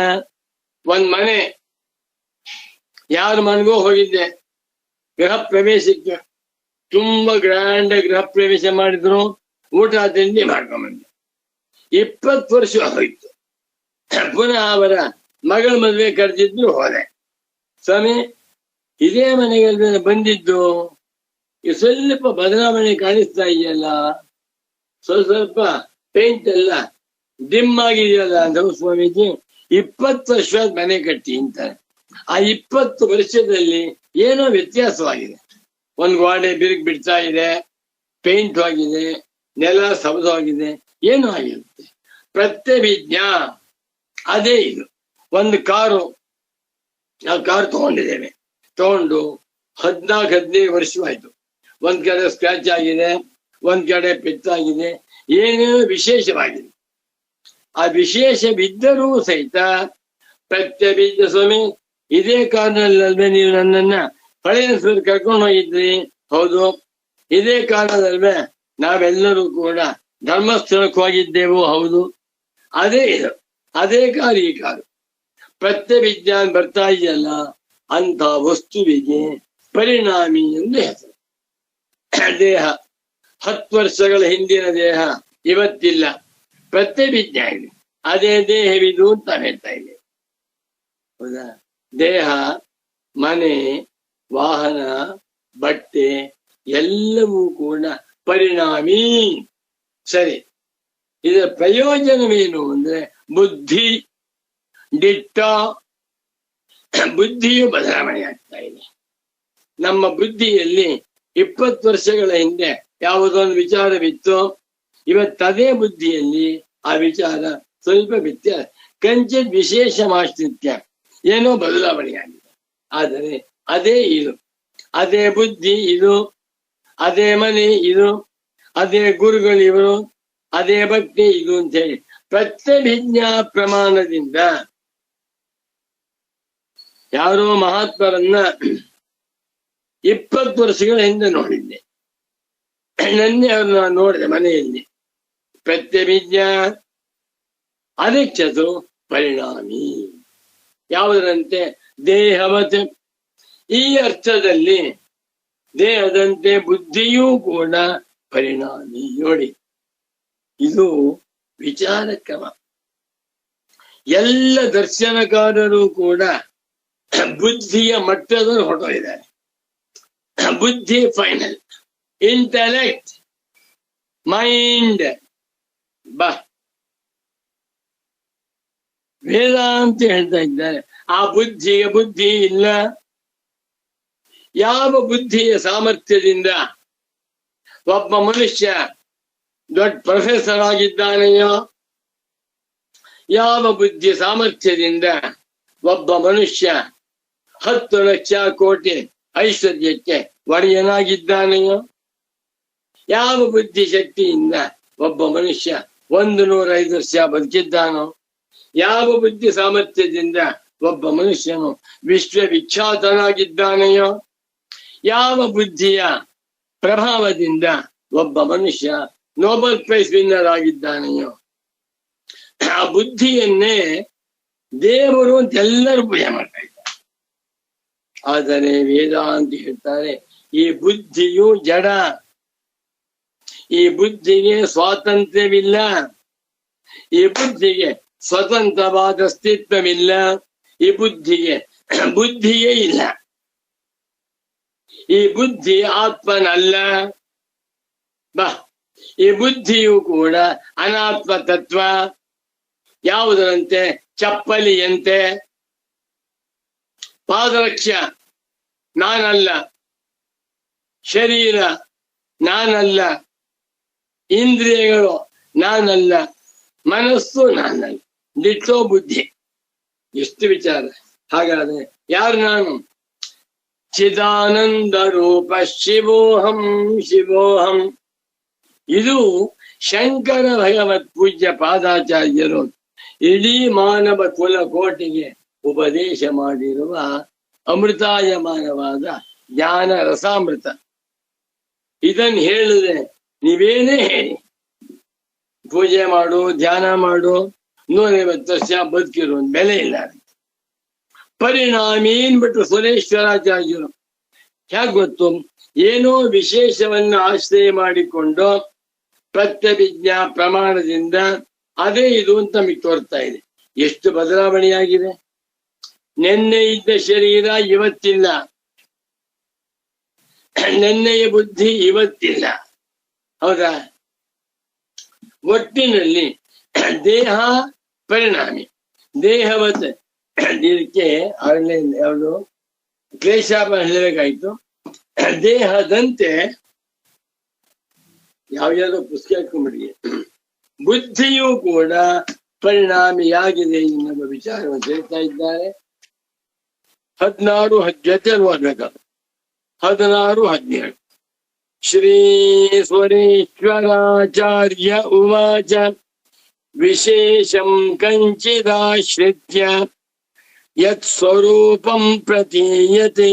ಒಂದ್ ಮನೆ, ಯಾರ ಮನೆಗೋ ಹೋಗಿದ್ದೆ ಗೃಹ ಪ್ರವೇಶಕ್ಕೆ. ತುಂಬಾ ಗ್ರ್ಯಾಂಡ್ ಗೃಹ ಪ್ರವೇಶ ಮಾಡಿದ್ರು, ಊಟ ತಿಂಡಿ ಮಾಡ್ಕೊಂಡ್ಬಂದೆ. 20 ವರ್ಷ ಹೋಯ್ತು. ಪುನಃ ಅವರ ಮಗಳ ಮದುವೆ ಕರೆದಿದ್ರು, ಹೋದೆ. ಸ್ವಾಮಿ, ಇದೇ ಮನೆಗೆ ಬಂದಿದ್ದು, ಸ್ವಲ್ಪ ಬದಲಾವಣೆ ಕಾಣಿಸ್ತಾ ಇದೆಯಲ್ಲ, ಸ್ವಲ್ಪ ಪೇಂಟ್ ಎಲ್ಲ ಡಿಮ್ ಆಗಿದೆಯಲ್ಲ ಅಂತ. ಸ್ವಾಮೀಜಿ 20 ವರ್ಷ ಮನೆ ಕಟ್ಟಿ ಅಂತಾರೆ. ಆ 20 ವರ್ಷದಲ್ಲಿ ಏನೋ ವ್ಯತ್ಯಾಸವಾಗಿದೆ. ಒಂದ್ ಗೋಡೆ ಬಿರುಕು ಬಿಡ್ತಾ ಇದೆ, ಪೇಂಟ್ ಆಗಿದೆ, ನೆಲ ಸವದವಾಗಿದೆ, ಏನೋ ಆಗಿರುತ್ತೆ. ಪ್ರತ್ಯಭಿಜ್ಞಾ ಅದೇ ಇದು. ಒಂದು ಕಾರು, ನಾವು ಕಾರು ತಗೊಂಡಿದ್ದೇವೆ, ತಗೊಂಡು 14-15 ವರ್ಷವಾಯ್ತು. ಒಂದ್ ಕಡೆ ಸ್ಕ್ರಾಚ್ ಆಗಿದೆ, ಒಂದ್ ಕಡೆ ಪೆಚ್ಚಾಗಿದೆ, ಏನೇನೋ ವಿಶೇಷವಾಗಿದೆ. ಆ ವಿಶೇಷವಿದ್ದರೂ ಸಹಿತ ಪ್ರತ್ಯಭಿಜ್ಞ ಸ್ವಾಮಿ, ಇದೇ ಕಾರಣದಲ್ವೇ ನೀವು ನನ್ನನ್ನ ಹಳೆಯ ಕರ್ಕೊಂಡು ಹೋಗಿದ್ರಿ? ಹೌದು. ಇದೇ ಕಾರಣದಲ್ವೇ ನಾವೆಲ್ಲರೂ ಕೂಡ ಧರ್ಮಸ್ಥಳಕ್ಕೆ ಹೋಗಿದ್ದೆವು? ಹೌದು. ಅದೇ ಇದು, ಅದೇ ಕಾರು ಈ ಕಾರು. ಪ್ರತ್ಯಭಿಜ್ಞಾನ ಬರ್ತಾ ಇದೆಯಲ್ಲ, ಅಂತ ವಸ್ತುವಿಗೆ ಪರಿಣಾಮಿ ಎಂದು ಹೆಸರು. ದೇಹ 10 ವರ್ಷಗಳ ಹಿಂದಿನ ದೇಹ ಇವತ್ತಿಲ್ಲ, ಪ್ರತ್ಯಭಿಜ್ಞಾ ಇದೆ. ಅದೇ ದೇಹವಿದು ಅಂತ ಹೇಳ್ತಾ ಇದೆ. ಹೌದಾ? ದೇಹ, ಮನೆ, ವಾಹನ, ಬಟ್ಟೆ ಎಲ್ಲವೂ ಕೂಡ ಪರಿಣಾಮಿ. ಸರಿ, ಇದರ ಪ್ರಯೋಜನವೇನು ಅಂದ್ರೆ ಬುದ್ಧಿ. ದಿಟ್ಟ ಬುದ್ಧಿಯು ಬದಲಾವಣೆ ಆಗ್ತಾ ಇದೆ. ನಮ್ಮ ಬುದ್ಧಿಯಲ್ಲಿ 20 ವರ್ಷಗಳ ಹಿಂದೆ ಯಾವುದೊಂದು ವಿಚಾರವಿತ್ತು, ಇವತ್ತದೇ ಬುದ್ಧಿಯಲ್ಲಿ ಆ ವಿಚಾರ ಸ್ವಲ್ಪ ವ್ಯತ್ಯಾಸ, ಕಂಚಿತ್ ವಿಶೇಷ ಮಾಶ್ರಿತ್ಯ ಏನೋ ಬದಲಾವಣೆಯಾಗಿದೆ. ಆದರೆ ಅದೇ ಇದು, ಅದೇ ಬುದ್ಧಿ ಇದು, ಅದೇ ಮನೆ ಇದು, ಅದೇ ಗುರುಗಳು ಇವರು, ಅದೇ ಭಕ್ತಿ ಇದು ಅಂತ ಹೇಳಿ ಪ್ರತ್ಯಭಿಜ್ಞಾ ಪ್ರಮಾಣದಿಂದ ಯಾರೋ ಮಹಾತ್ಮರನ್ನ 20 ವರ್ಷಗಳ ಹಿಂದೆ ನೋಡಿದ್ದೆ. ನನ್ನೇ ಅವ್ರನ್ನ ನೋಡಿದೆ ಮನೆಯಲ್ಲಿ. ಪ್ರತ್ಯಭಿಜ್ಞಾ ಅಧಿಕ್ಷತು ಪರಿಣಾಮಿ, ಯಾವುದರಂತೆ ದೇಹವತ್, ಈ ಅರ್ಥದಲ್ಲಿ ದೇಹದಂತೆ ಬುದ್ಧಿಯೂ ಕೂಡ ಪರಿಣಾಮಿ. ನೋಡಿ, ಇದು ವಿಚಾರ ಕ್ರಮ. ಎಲ್ಲ ದರ್ಶನಕಾರರು ಕೂಡ ಬುದ್ಧಿಯ ಮಟ್ಟದಲ್ಲಿ ಹೊರಟಿದ್ದಾರೆ. ಬುದ್ಧಿ ಫೈನಲ್, ಇಂಟೆಲೆಕ್ಟ್, ಮೈಂಡ್ ಬಾ. ವೇದಾಂತ ಹೇಳ್ತಾ ಇದ್ದಾರೆ ಆ ಬುದ್ಧಿಗೆ ಬುದ್ಧಿ ಇಲ್ಲ. ಯಾವ ಬುದ್ಧಿಯ ಸಾಮರ್ಥ್ಯದಿಂದ ಒಬ್ಬ ಮನುಷ್ಯ ದೊಡ್ಡ ಪ್ರೊಫೆಸರ್ ಆಗಿದ್ದಾನೆಯೋ, ಯಾವ ಬುದ್ಧಿ ಸಾಮರ್ಥ್ಯದಿಂದ ಒಬ್ಬ ಮನುಷ್ಯ 10 ಲಕ್ಷ ಕೋಟಿ ಐಶ್ವರ್ಯಕ್ಕೆ ಒಡೆಯನಾಗಿದ್ದಾನೆಯೋ, ಯಾವ ಬುದ್ಧಿ ಶಕ್ತಿಯಿಂದ ಒಬ್ಬ ಮನುಷ್ಯ 105 ವರ್ಷ ಬದುಕಿದ್ದಾನೋ, ಯಾವ ಬುದ್ಧಿ ಸಾಮರ್ಥ್ಯದಿಂದ ಒಬ್ಬ ಮನುಷ್ಯನು ವಿಶ್ವವಿಖ್ಯಾತನಾಗಿದ್ದಾನೆಯೋ, ಯಾವ ಬುದ್ಧಿಯ ಪ್ರಭಾವದಿಂದ ಒಬ್ಬ ಮನುಷ್ಯ ನೋಬೆಲ್ ಪ್ರೈಸ್ ವಿನ್ನರ್ ಆಗಿದ್ದಾನೆಯೋ, ಆ ಬುದ್ಧಿಯನ್ನೇ ದೇವರು ಅಂತ ಎಲ್ಲರೂ ಪೂಜೆ ಮಾಡ್ತಾ ಇದ್ದಾರೆ. ಆದರೆ ವೇದಾಂತ ಹೇಳ್ತಾರೆ ಈ ಬುದ್ಧಿಯು ಜಡ, ಈ ಬುದ್ಧಿಗೆ ಸ್ವಾತಂತ್ರ್ಯವಿಲ್ಲ, ಈ ಬುದ್ಧಿಗೆ ಸ್ವತಂತ್ರವಾದ ಅಸ್ತಿತ್ವವಿಲ್ಲ, ಈ ಬುದ್ಧಿಗೆ ಬುದ್ಧಿಯೇ ಇಲ್ಲ. ಈ ಬುದ್ಧಿ ಆತ್ಮನಲ್ಲ. ಬಾ, ಈ ಬುದ್ಧಿಯು ಕೂಡ ಅನಾತ್ಮ ತತ್ವ. ಯಾವುದರಂತೆ? ಚಪ್ಪಲಿಯಂತೆ. ಪಾದರಕ್ಷ ನಾನಲ್ಲ, ಶರೀರ ನಾನಲ್ಲ, ಇಂದ್ರಿಯಗಳು ನಾನಲ್ಲ, ಮನಸ್ಸು ನಾನಲ್ಲ. ದಿಟ್ಟೋ ಬುದ್ಧಿ. ಎಷ್ಟು ವಿಚಾರ. ಹಾಗಾದ್ರೆ ಯಾರು ನಾನು? ಚಿದಾನಂದ ರೂಪ ಶಿವೋಹಂ ಶಿವೋಹಂ. ಇದು ಶಂಕರ ಭಗವತ್ ಪೂಜ್ಯ ಪಾದಾಚಾರ್ಯರು ಇಡೀ ಮಾನವ ಕುಲ ಕೋಟಿಗೆ ಉಪದೇಶ ಮಾಡಿರುವ ಅಮೃತಾಯಮಾನವಾದ ಜ್ಞಾನ ರಸಾಮೃತ. ಇದನ್ನು ಹೇಳಿದ್ರೆ ನೀವೇನೇ ಹೇಳಿ, ಪೂಜೆ ಮಾಡು, ಧ್ಯಾನ ಮಾಡು, 150 ವರ್ಷ ಬದುಕಿರೋ ಬೆಲೆ ಇಲ್ಲ. ಪರಿಣಾಮಿ ಏನ್ಬಿಟ್ರು ಸುರೇಶ್ವರಾಚಾರ್ಯರು. ಹೇಗೆ ಗೊತ್ತು? ಏನೋ ವಿಶೇಷವನ್ನು ಆಶ್ರಯ ಮಾಡಿಕೊಂಡು ಪ್ರತ್ಯಭಿಜ್ಞಾ ಪ್ರಮಾಣದಿಂದ ಅದೇ ಇದು ಅಂತ ನಮಗೆ ತೋರ್ತಾ ಇದೆ. ಎಷ್ಟು ಬದಲಾವಣೆಯಾಗಿದೆ. ನಿನ್ನೆ ಇದ್ದ ಶರೀರ ಇವತ್ತಿಲ್ಲ, ನಿನ್ನೆಯ ಬುದ್ಧಿ ಇವತ್ತಿಲ್ಲ. ಹೌದಾ? ಒಟ್ಟಿನಲ್ಲಿ ದೇಹ ಪರಿಣಾಮಿ. ದೇಹವತ್ ಇದಕ್ಕೆ ಯಾವುದು ಕ್ಲೇಶಾಪ ಹೇಳಬೇಕಾಯ್ತು. ದೇಹದಂತೆ ಯಾವ್ಯಾವ ಪುಸ್ತಕ ಹಾಕೊಂಡ್ಬಿಡಿ. ಬುದ್ಧಿಯೂ ಕೂಡ ಪರಿಣಾಮಿಯಾಗಿದೆ ಎನ್ನುವ ವಿಚಾರವನ್ನು ಹೇಳ್ತಾ ಇದ್ದಾರೆ. 16 ಜೊತೆ ಓದ್ಬೇಕಾದ್ರೆ 16, 17. ಶ್ರೀಶ್ವರೇಶ್ವರಾಚಾರ್ಯ ಉವಾಚ ವಿಶೇಷಂ ಕಂಚಿದಾಶ್ರಿತ್ಯ ಯತ್ ಸ್ವರೂಪಂ ಪ್ರತೀಯತೆ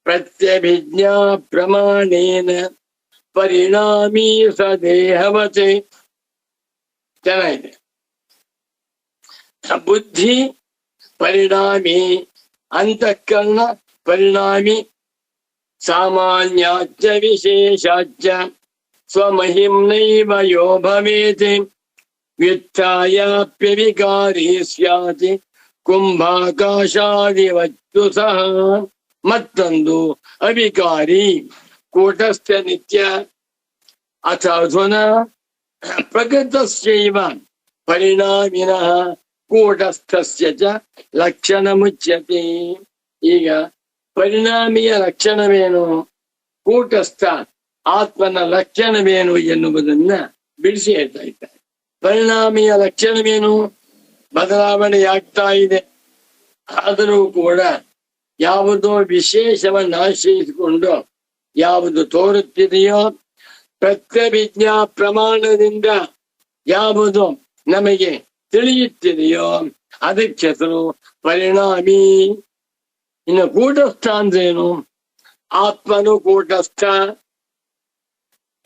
ಪ್ರತ್ಯಭಿಜ್ಞಾ ಪ್ರಮಾಣೇನ ಪರಿಣಾಮಿ ಸದೇಹವತೆ. ಚೆನ್ನಾಗಿದೆ. ಬುದ್ಧಿ ಪರಿಣಾಮಿ, ಅಂತಃಕರಣ ಪರಿಣಾಮಿ, ಸಾಮಾನ್ಯಾಚ್ಚ ವಿಶೇಷಾಚ್ಚ ಸ್ವಮಹಿಮ್ನೈವ ಯೋ ಭವೇತ್ ವ್ಯುತ್ಥಾಯಾಪ್ಯವಿಕಾರಿ ಸ್ಯಾತ್ ಕುಂಭಾಕಾಶಾದಿವತ್ತು ಸಹ. ಮತ್ತೊಂದು ಅವಿಕಾರಿ ಕೂಟಸ್ಥ ನಿತ್ಯ ಅಥಾಧುನಾ ಪ್ರಕೃತಸ್ಯೈವ ಪರಿಣಾಮಿನಃ ಕೂಟಸ್ಥಸ್ಯ ಚ ಲಕ್ಷಣ ಮುಚ್ಯತೆ. ಈಗ ಪರಿಣಾಮಿಯ ಲಕ್ಷಣವೇನು, ಕೂಟಸ್ಥ ಆತ್ಮನ ಲಕ್ಷಣವೇನು ಎನ್ನುವುದನ್ನ ಬಿಡಿಸಿ ಹೇಳ್ತಾ ಇದ್ದಾರೆ. ಪರಿಣಾಮಿಯ ಲಕ್ಷಣವೇನು, ಬದಲಾವಣೆಯಾಗ್ತಾ ಇದೆ. ಆದರೂ ಕೂಡ ಯಾವುದೋ ವಿಶೇಷವನ್ನು ಆಶ್ರಯಿಸಿಕೊಂಡು ಯಾವುದು ತೋರುತ್ತಿದೆಯೋ, ಪ್ರತ್ಯಭಿಜ್ಞಾ ಪ್ರಮಾಣದಿಂದ ಯಾವುದು ನಮಗೆ ತಿಳಿಯುತ್ತಿದೆಯೋ ಅದಕ್ಕೆ ಹೆಸರು ಪರಿಣಾಮಿ. ಇನ್ನು ಕೂಟಸ್ಥ ಅಂದ್ರೇನು, ಆತ್ಮನು ಕೂಟಸ್ಥ,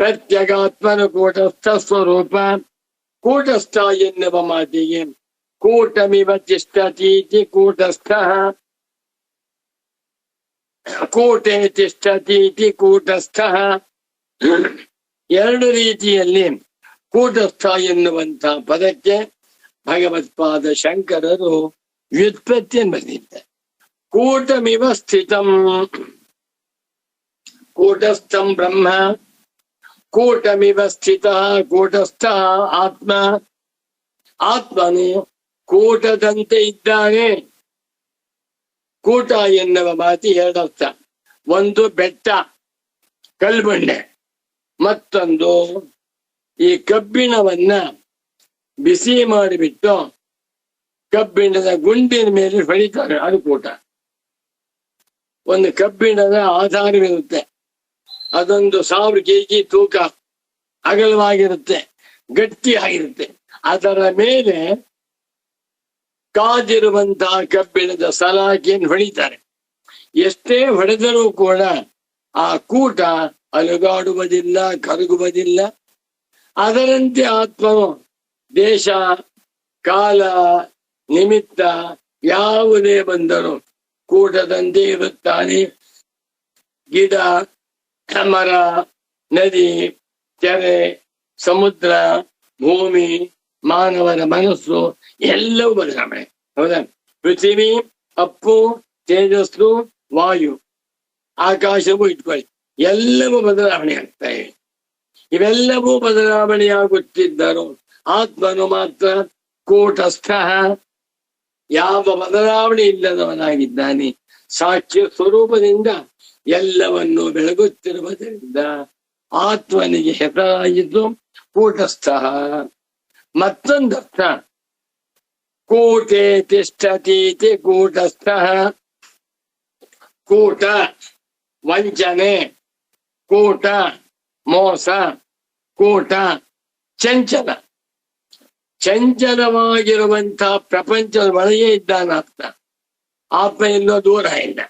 ಪ್ರತ್ಯಗಾತ್ಮನು ಕೂಟಸ್ಥ ಸ್ವರೂಪ. ಕೂಟಸ್ಥ ಎನ್ನುವ ಮಾತಿಗೆ ಕೂಟಮಿವ ತಿಷ್ಠತೀತಿ ಕೂಟಸ್ಥ, ಕೂಟೆ ತಿಷ್ಠತೀತಿ ಕೂಟಸ್ಥ. ಎರಡು ರೀತಿಯಲ್ಲಿ ಕೂಟಸ್ಥ ಎನ್ನುವಂತ ಪದಕ್ಕೆ ಭಗವತ್ಪಾದ ಶಂಕರರು ವ್ಯುತ್ಪತ್ತಿಯನ್ನು ಬರೆದಿದ್ದಾರೆ. ಕೂಟಮಿವ ಸ್ಥಿತಂ, ಕೂಟಸ್ಥಂ ಬ್ರಹ್ಮ, ಕೂಟಮಿವ ಸ್ಥಿತ ಕೂಟಸ್ಥ ಆತ್ಮ. ಆತ್ಮನು ಕೂಟದಂತೆ ಇದ್ದಾನೆ. ಕೂಟ ಎನ್ನುವ ಮಾತಿ ಎರಡರ್ಥ. ಒಂದು ಬೆಟ್ಟ, ಕಲ್ಬಂಡೆ. ಮತ್ತೊಂದು ಈ ಕಬ್ಬಿಣವನ್ನ ಬಿಸಿ ಮಾಡಿಬಿಟ್ಟು ಕಬ್ಬಿಣದ ಗುಂಡಿನ ಮೇಲೆ ಹೊಡಿತಾರೆ, ಅದು ಕೂಟ. ಒಂದು ಕಬ್ಬಿಣದ ಆಧಾರವಿರುತ್ತೆ, ಅದೊಂದು 1000 kg ತೂಕ, ಅಗಲವಾಗಿರುತ್ತೆ, ಗಟ್ಟಿಯಾಗಿರುತ್ತೆ. ಅದರ ಮೇಲೆ ಕಾದಿರುವಂತಹ ಕಬ್ಬಿಣದ ಸಲಾಕೆಯನ್ನು ಹೊಡಿತಾರೆ. ಎಷ್ಟೇ ಹೊಡೆದರೂ ಕೂಡ ಆ ಕೂಟ ಅಲುಗಾಡುವುದಿಲ್ಲ, ಕರಗುವುದಿಲ್ಲ. ಅದರಂತೆ ಆತ್ಮನು ದೇಶ ಕಾಲ ನಿಮಿತ್ತ ಯಾವುದೇ ಬಂದರೂ ಕೂಟದಂತೆ ಇರುತ್ತಾನೆ. ಗಿಡ, ಮರ, ನದಿ, ಕೆರೆ, ಸಮುದ್ರ, ಭೂಮಿ, ಮಾನವರ ಮನಸ್ಸು ಎಲ್ಲವೂ ಬದಲಾವಣೆ. ಹೌದಾ? ಪೃಥ್ವಿ, ಅಪ್ಪು, ತೇಜಸ್ಸು, ವಾಯು, ಆಕಾಶವೂ ಇಟ್ಕೊಳ್ಳಿ, ಎಲ್ಲವೂ ಬದಲಾವಣೆ ಆಗ್ತಾ ಇವೆ. ಇವೆಲ್ಲವೂ ಬದಲಾವಣೆಯಾಗುತ್ತಿದ್ದರು. ಆತ್ಮನು ಮಾತ್ರ ಕೂಟಸ್ಥ, ಯಾವ ಬದಲಾವಣೆ ಇಲ್ಲದವನಾಗಿದ್ದಾನೆ. ಸಾಕ್ಷ್ಯ ಸ್ವರೂಪದಿಂದ ಎಲ್ಲವನ್ನು ಬೆಳಗುತ್ತಿರುವುದರಿಂದ ಆತ್ಮನಿಗೆ ಹೆಸರಾಯಿತು ಕೂಟಸ್ಥ. ಮತ್ತೊಂದರ್ಥ ಕೂಟೆ ತಿಷ್ಠತೀತಿ ಕೂಟಸ್ಥ. ಕೂಟ ವಂಚನೆ, ಕೂಟ ಮೋಸ, ಕೂಟ ಚಂಚಲ. ಚಂಚಲವಾಗಿರುವಂತಹ ಪ್ರಪಂಚದ ಒಳಗೆ ಇದ್ದಾನೆ ಆತ್ಮ. ಆತ್ಮ ಎಲ್ಲೋ ದೂರ ಇಲ್ಲ,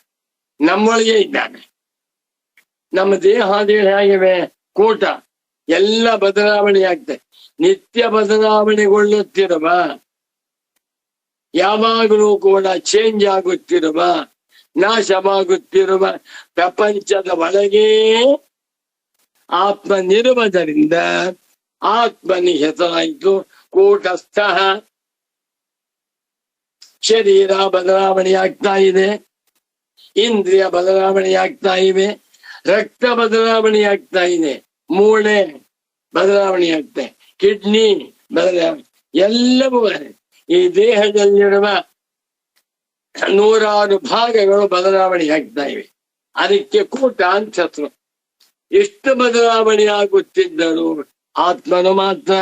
ನಮ್ಮೊಳಗೆ ಇದ್ದಾನೆ. ನಮ್ಮ ದೇಹಾದಿಗಳು ಹೇಗಿವೆ, ಕೂಟ, ಎಲ್ಲ ಬದಲಾವಣೆಯಾಗ್ತದೆ. ನಿತ್ಯ ಬದಲಾವಣೆಗೊಳ್ಳುತ್ತಿರುವ, ಯಾವಾಗಲೂ ಕೂಡ ಚೇಂಜ್ ಆಗುತ್ತಿರುವ, ನಾಶವಾಗುತ್ತಿರುವ ಪ್ರಪಂಚದ ಒಳಗೇ ಆತ್ಮನಿರುವುದರಿಂದ ಆತ್ಮನಿಗೆ ಹೆಸರಾಯಿತು ಕೂಟಸ್ಥ. ಶರೀರ ಬದಲಾವಣೆಯಾಗ್ತಾ ಇದೆ, ಇಂದ್ರಿಯ ಬದಲಾವಣೆಯಾಗ್ತಾ ಇವೆ, ರಕ್ತ ಬದಲಾವಣೆಯಾಗ್ತಾ ಇದೆ, ಮೂಳೆ ಬದಲಾವಣೆಯಾಗ್ತಾ, ಕಿಡ್ನಿ ಬದಲಾವಣೆ, ಎಲ್ಲವೂ ಈ ದೇಹದಲ್ಲಿರುವ 100 ಭಾಗಗಳು ಬದಲಾವಣೆಯಾಗ್ತಾ ಇವೆ. ಅದಕ್ಕೆ ಕೂಟ ಅಂತ ಹೆಸರು. ಎಷ್ಟು ಬದಲಾವಣೆಯಾಗುತ್ತಿದ್ದರೂ ಆತ್ಮನು ಮಾತ್ರ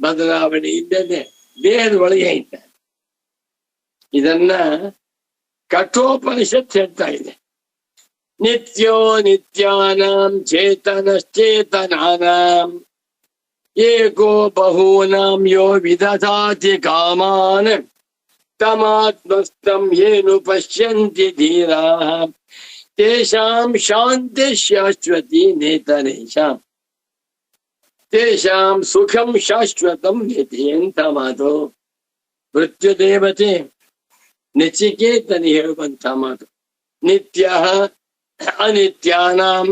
ಬದಲಾವಣೆ ಇಲ್ಲದೆ ದೇಹದ ಒಳಗೆ ಇದ್ದಾನೆ. ಇದನ್ನ ಕಠೋಪನಿಷತ್ ಹೇಳ್ತಾ ಇದೆ. ನಿತ್ಯೋ ನಿತ್ಯಾನಾಂ ಚೇತನಶ್ಚೇತನಾನಾಂ ಏಕೋ ಬಹೂನಾಂ ಯೋ ವಿದಧಾತಿ ಕಾಮಾನ್ ತಮಾತ್ಮಸ್ಥಂ ಏನು ಪಶ್ಯಂತಿ ಧೀರಾಃ ತೇಷಾಂ ಶಾಂತಿ ಶಾಶ್ವತಿ ನೇತರೇಷಾಂ ತೇಷಾಂ ಸುಖಂ ಶಾಶ್ವತಂ ಯತಿ ಅಂತ ಮಾತು ಮೃತ್ಯು ದೇವತೆ ನಚಿಕೇತನಿ ಹೇಳುವಂತ ಮಾತು. ನಿತ್ಯ ಅನಿತ್ಯಾನಾಂ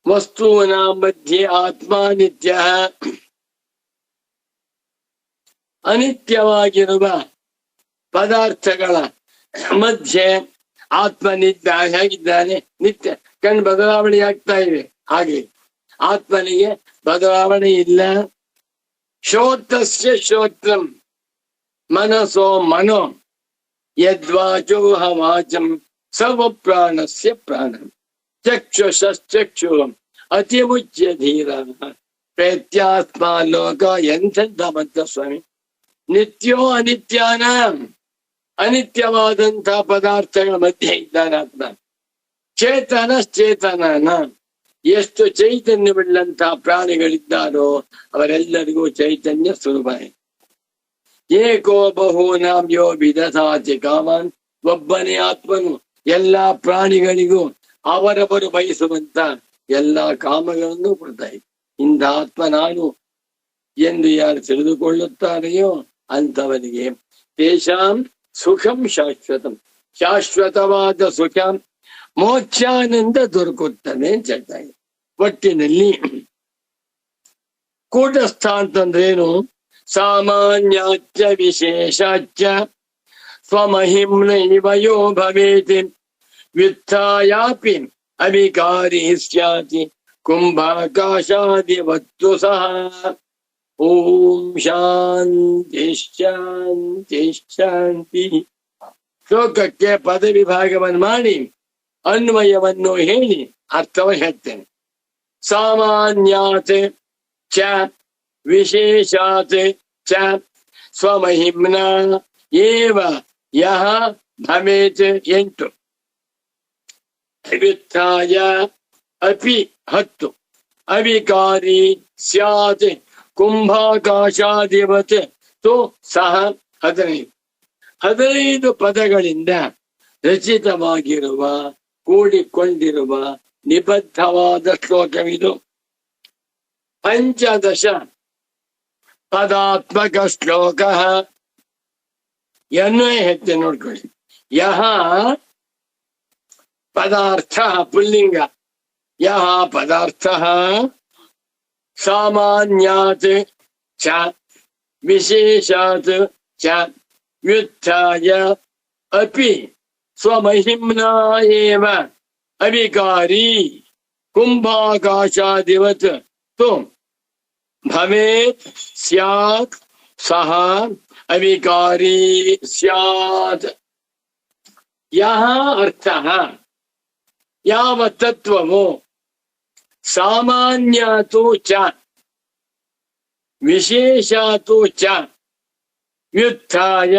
ವಸ್ತೂನಾಂ ಮಧ್ಯೆ ಆತ್ಮ ನಿತ್ಯ. ಅನಿತ್ಯವಾಗಿರುವ ಪದಾರ್ಥಗಳ ಮಧ್ಯೆ ಆತ್ಮನಿದ್ದ ಹೇಗಿದ್ದಾನೆ, ನಿತ್ಯ. ಕಣ್ಣು ಬದಲಾವಣೆ ಆಗ್ತಾ ಇವೆ, ಹಾಗೆ ಆತ್ಮನಿಗೆ ಬದಲಾವಣೆ ಇಲ್ಲ. ಶ್ರೋತಸ್ಯ ಶ್ರೋತ್ರಂ ಮನಸೋ ಮನೋ ಯದ್ವಾಚೋಹ ವಾಚಂ ಸರ್ವ ಪ್ರಾಣಸ್ಯ ಪ್ರಾಣಂ ಚಕ್ಷುಷಶ್ಚಕ್ಷು ಅತಿಮುಚ್ಯ ಧೀರ ಪ್ರೇತ್ಯಾತ್ಮ ಲೋಕ ಎಂಥೆಂಥ ಮಂತ್ರ ಸ್ವಾಮಿ. ನಿತ್ಯೋ ಅನಿತ್ಯಾನ, ಅನಿತ್ಯವಾದಂತಹ ಪದಾರ್ಥಗಳ ಮಧ್ಯೆ ಇದ್ದಾನಾತ್ಮ. ಚೇತನಶ್ಚೇತನನ, ಎಷ್ಟು ಚೈತನ್ಯವುಳ್ಳಂತಹ ಪ್ರಾಣಿಗಳಿದ್ದಾರೋ ಅವರೆಲ್ಲರಿಗೂ ಚೈತನ್ಯ ಸ್ವರೂಪ. ಏಕೋ ಬಹೂನಾಂ ಯೋ ವಿದಧಾತಿ ಕಾಮಾನ್, ಒಬ್ಬನೇ ಆತ್ಮನು ಎಲ್ಲಾ ಪ್ರಾಣಿಗಳಿಗೂ ಅವರವರು ಬಯಸುವಂತ ಎಲ್ಲಾ ಕಾಮಗಳನ್ನು ಕೊಡ್ತಾ ಇದೆ. ಇಂಥ ಆತ್ಮ ನಾನು ಎಂದು ಯಾರು ತಿಳಿದುಕೊಳ್ಳುತ್ತಾರೆಯೋ ಅಂಥವನಿಗೆ ತೇಷಾಂ ಸುಖಂ ಶಾಶ್ವತಂ, ಶಾಶ್ವತವಾದ ಸುಖ ಮೋಕ್ಷಾನಂದ ದೊರಕುತ್ತದೆ ಅಂತ ಹೇಳ್ತಾ ಇದೆ. ಒಟ್ಟಿನಲ್ಲಿ ಕೂಟಸ್ಥ ಅಂತಂದ್ರೇನು? ಸಾಮಾನ್ಯಾಚ್ಚ ವಿಶೇಷಾಚ್ಚ ಸ್ವಮಹಿಮ್ನೈವ ಯೋ ಭವೇತಿ ವ್ಯುತ್ಥಾಯಾಪಿ ಅವಿಕಾರಿ ಸ್ಯಾತಿ ಕುಂಭಾಕಾಶಾದಿವತ್ತು ಸಹ. ಓಂ ಶಾಂತಿ ಶಾಂತಿ ಶಾಂತಿ. ಶ್ಲೋಕಕ್ಕೆ ಪದ ವಿಭಾಗವನ್ನು ಮಾಡಿ ಅನ್ವಯವನ್ನು ಹೇಳಿ ಅರ್ಥವ ಹೇಳ್ತೇನೆ. ಸಾಮಾನ್ಯಾತ್ ಚ ವಿಶೇಷಾತ್ ಚ ಸ್ವಮಹಿಮ್ನ ಏವ ಯಹ ಭವೇತ್ 8. ವ್ಯುತ್ಥಾಯ ಅಪಿ 10. ಅವಿಕಾರಿ ಸ್ಯಾತ್ ಕುಂಭಾಕಾಶಾದಿವತ್ ತು ಸಹ 15. 15 ಪದಗಳಿಂದ ರಚಿತವಾಗಿರುವ ಕೂಡಿಕೊಂಡಿರುವ ನಿಬದ್ಧವಾದ ಶ್ಲೋಕವಿದು. 15 ಪದಾತ್ಮಕ ಶ್ಲೋಕ. ಎನ್ವಯ ಹೆಚ್ಚೆ ನೋಡ್ಕೊಳ್ಳಿ. ಯಹ ಪದಾರ್ಥ ಪುಲ್ಲಿಂಗ, ಯಹ ಪದಾರ್ಥ ಸಾಮಾನ್ಯಾತ್ ಚ ವಿಶೇಷಾತ್ ಚ ವ್ಯುತ್ಥಾಯ ಅಪಿ ಸ್ವಮಹಿಮ್ನಾ ಏವ ಅವಿಕಾರಿ ಕುಂಭಾಕಾಶಾದಿವತ್ ತು ಭವೇತ್ ಸ್ಯಾತ್ ಸಹ ಅವಿಕಾರಿ ಸ್ಯಾತ್. ಯಹ ಅರ್ಥಃ, ಯಾವ ತತ್ವವು ಸಾಮಾನ್ಯತು ಚ ವಿಶೇಷಾತು ಚ ವ್ಯುತ್ಥಾಯ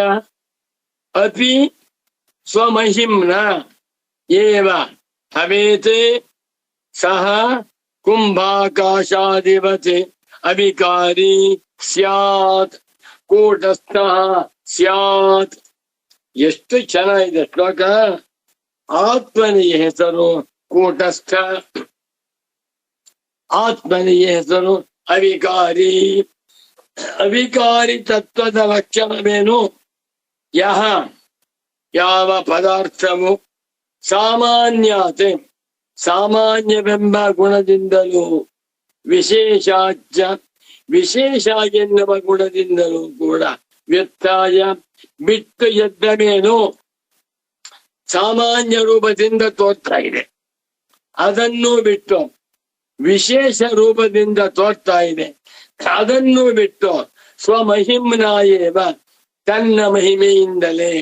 ಅಪಿ ಸ್ವಮಹಿಮ್ನ ಏವ ಭವೇತ್ ಸಹ ಕುಂಭಾಕಾಶಾದಿವತ್ ಅವಿಕಾರಿ ಸ್ಯಾತ್ ಕೂಟಸ್ಥಃ ಸ್ಯಾತ್. ಎಷ್ಟು ಚೆನ್ನಾಗಿದೆ ಶ್ಲೋಕ. ಆತ್ಮನಿಗೆ ಹೆಸರು ಕೂಟಸ್ಥ, ಆತ್ಮನಿಗೆ ಹೆಸರು ಅವಿಕಾರಿ. ಅವಿಕಾರಿ ತತ್ವದ ಲಕ್ಷಣವೇನು? ಯಹ ಯಾವ ಪದಾರ್ಥವು ಸಾಮಾನ್ಯತೆ ಸಾಮಾನ್ಯವೆಂಬ ಗುಣದಿಂದಲೂ ವಿಶೇಷಾಚ ವಿಶೇಷ ಎನ್ನುವ ಗುಣದಿಂದಲೂ ಕೂಡ ವ್ಯತ್ಯಾಯ ಬಿಟ್ಟು ಎದ್ದ ಮೇಲೂ ಸಾಮಾನ್ಯ ರೂಪದಿಂದ ತೋರ್ತಾ ಇದೆ, ಅದನ್ನು ಬಿಟ್ಟು ವಿಶೇಷ ರೂಪದಿಂದ ತೋರ್ತಾ ಇದೆ, ಅದನ್ನು ಬಿಟ್ಟು ಸ್ವಮಹಿಮ್ನಾಯೇವ ತನ್ನ ಮಹಿಮೆಯಿಂದಲೇ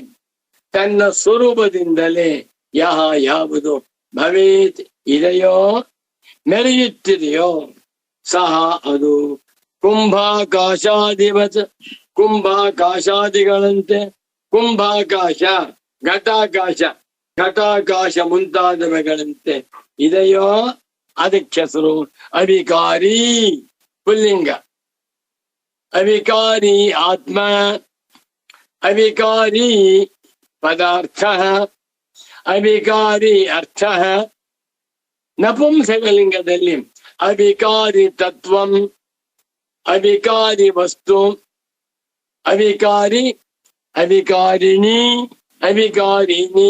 ತನ್ನ ಸ್ವರೂಪದಿಂದಲೇ ಯಹ ಯಾವುದು ಭವೇತ್ ಇದೆಯೋ ಮೆರೆಯುತ್ತಿದೆಯೋ ಸಹ ಅದು ಕುಂಭಾಕಾಶಾದಿವತ್ ಕುಂಭಾಕಾಶಾದಿಗಳಂತೆ ಕುಂಭಾಕಾಶ ಘಟಾಕಾಶ ಘಟಾಕಾಶ ಮುಂತಾದವುಗಳಂತೆ ಇದೆಯೋ ಅದಕ್ಕೆ ಹೆಸರು ಅವಿಕಾರಿ ಪುಲ್ಲಿಂಗ. ಅವಿಕಾರಿ ಆತ್ಮ, ಅವಿಕಾರಿ ಪದಾರ್ಥ, ಅವಿಕಾರಿ ಅರ್ಥ. ನಪುಂಸಕಲಿಂಗದಲ್ಲಿ ಅವಿಕಾರಿ ತತ್ವಂ, ಅವಿಕಾರಿ ವಸ್ತು, ಅವಿಕಾರಿ ಅವಿಕಾರಿಣಿ ಅವಿಕಾರಿಣಿ.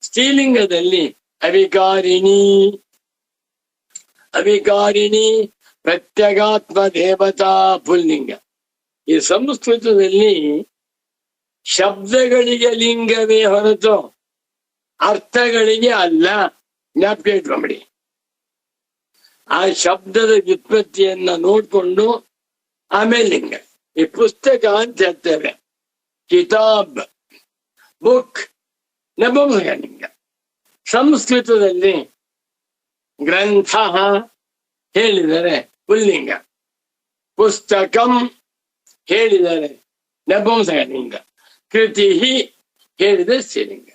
ಸ್ತ್ರೀಲಿಂಗದಲ್ಲಿ ಅವಿಕಾರಿಣಿ ಅವಿಕಾರಿಣಿ ಪ್ರತ್ಯಗಾತ್ಮ ದೇವತಾ ಪುಲ್ಲಿಂಗ. ಈ ಸಂಸ್ಕೃತದಲ್ಲಿ ಶಬ್ದಗಳಿಗೆ ಲಿಂಗವೇ ಹೊರತು ಅರ್ಥಗಳಿಗೆ ಅಲ್ಲ. ಜ್ಞಾಪಕ ಇಟ್ಕೊಂಬಿಡಿ. ಆ ಶಬ್ದದ ವ್ಯುತ್ಪತ್ತಿಯನ್ನ ನೋಡ್ಕೊಂಡು ಆಮೇಲೆ ಲಿಂಗ. ಈ ಪುಸ್ತಕ ಅಂತ ಹೇಳ್ತೇವೆ, ಕಿತಾಬ್, ಬುಕ್, ನಪುಂಸಕಲಿಂಗ. ಸಂಸ್ಕೃತದಲ್ಲಿ ಗ್ರಂಥ ಹೇಳಿದರೆ ಪುಲ್ಲಿಂಗ, ಪುಸ್ತಕಂ ಹೇಳಿದರೆ ನಪುಂಸಕಲಿಂಗ, ಕೃತಿ ಹೇಳಿದರೆ ಸ್ತ್ರೀಲಿಂಗ.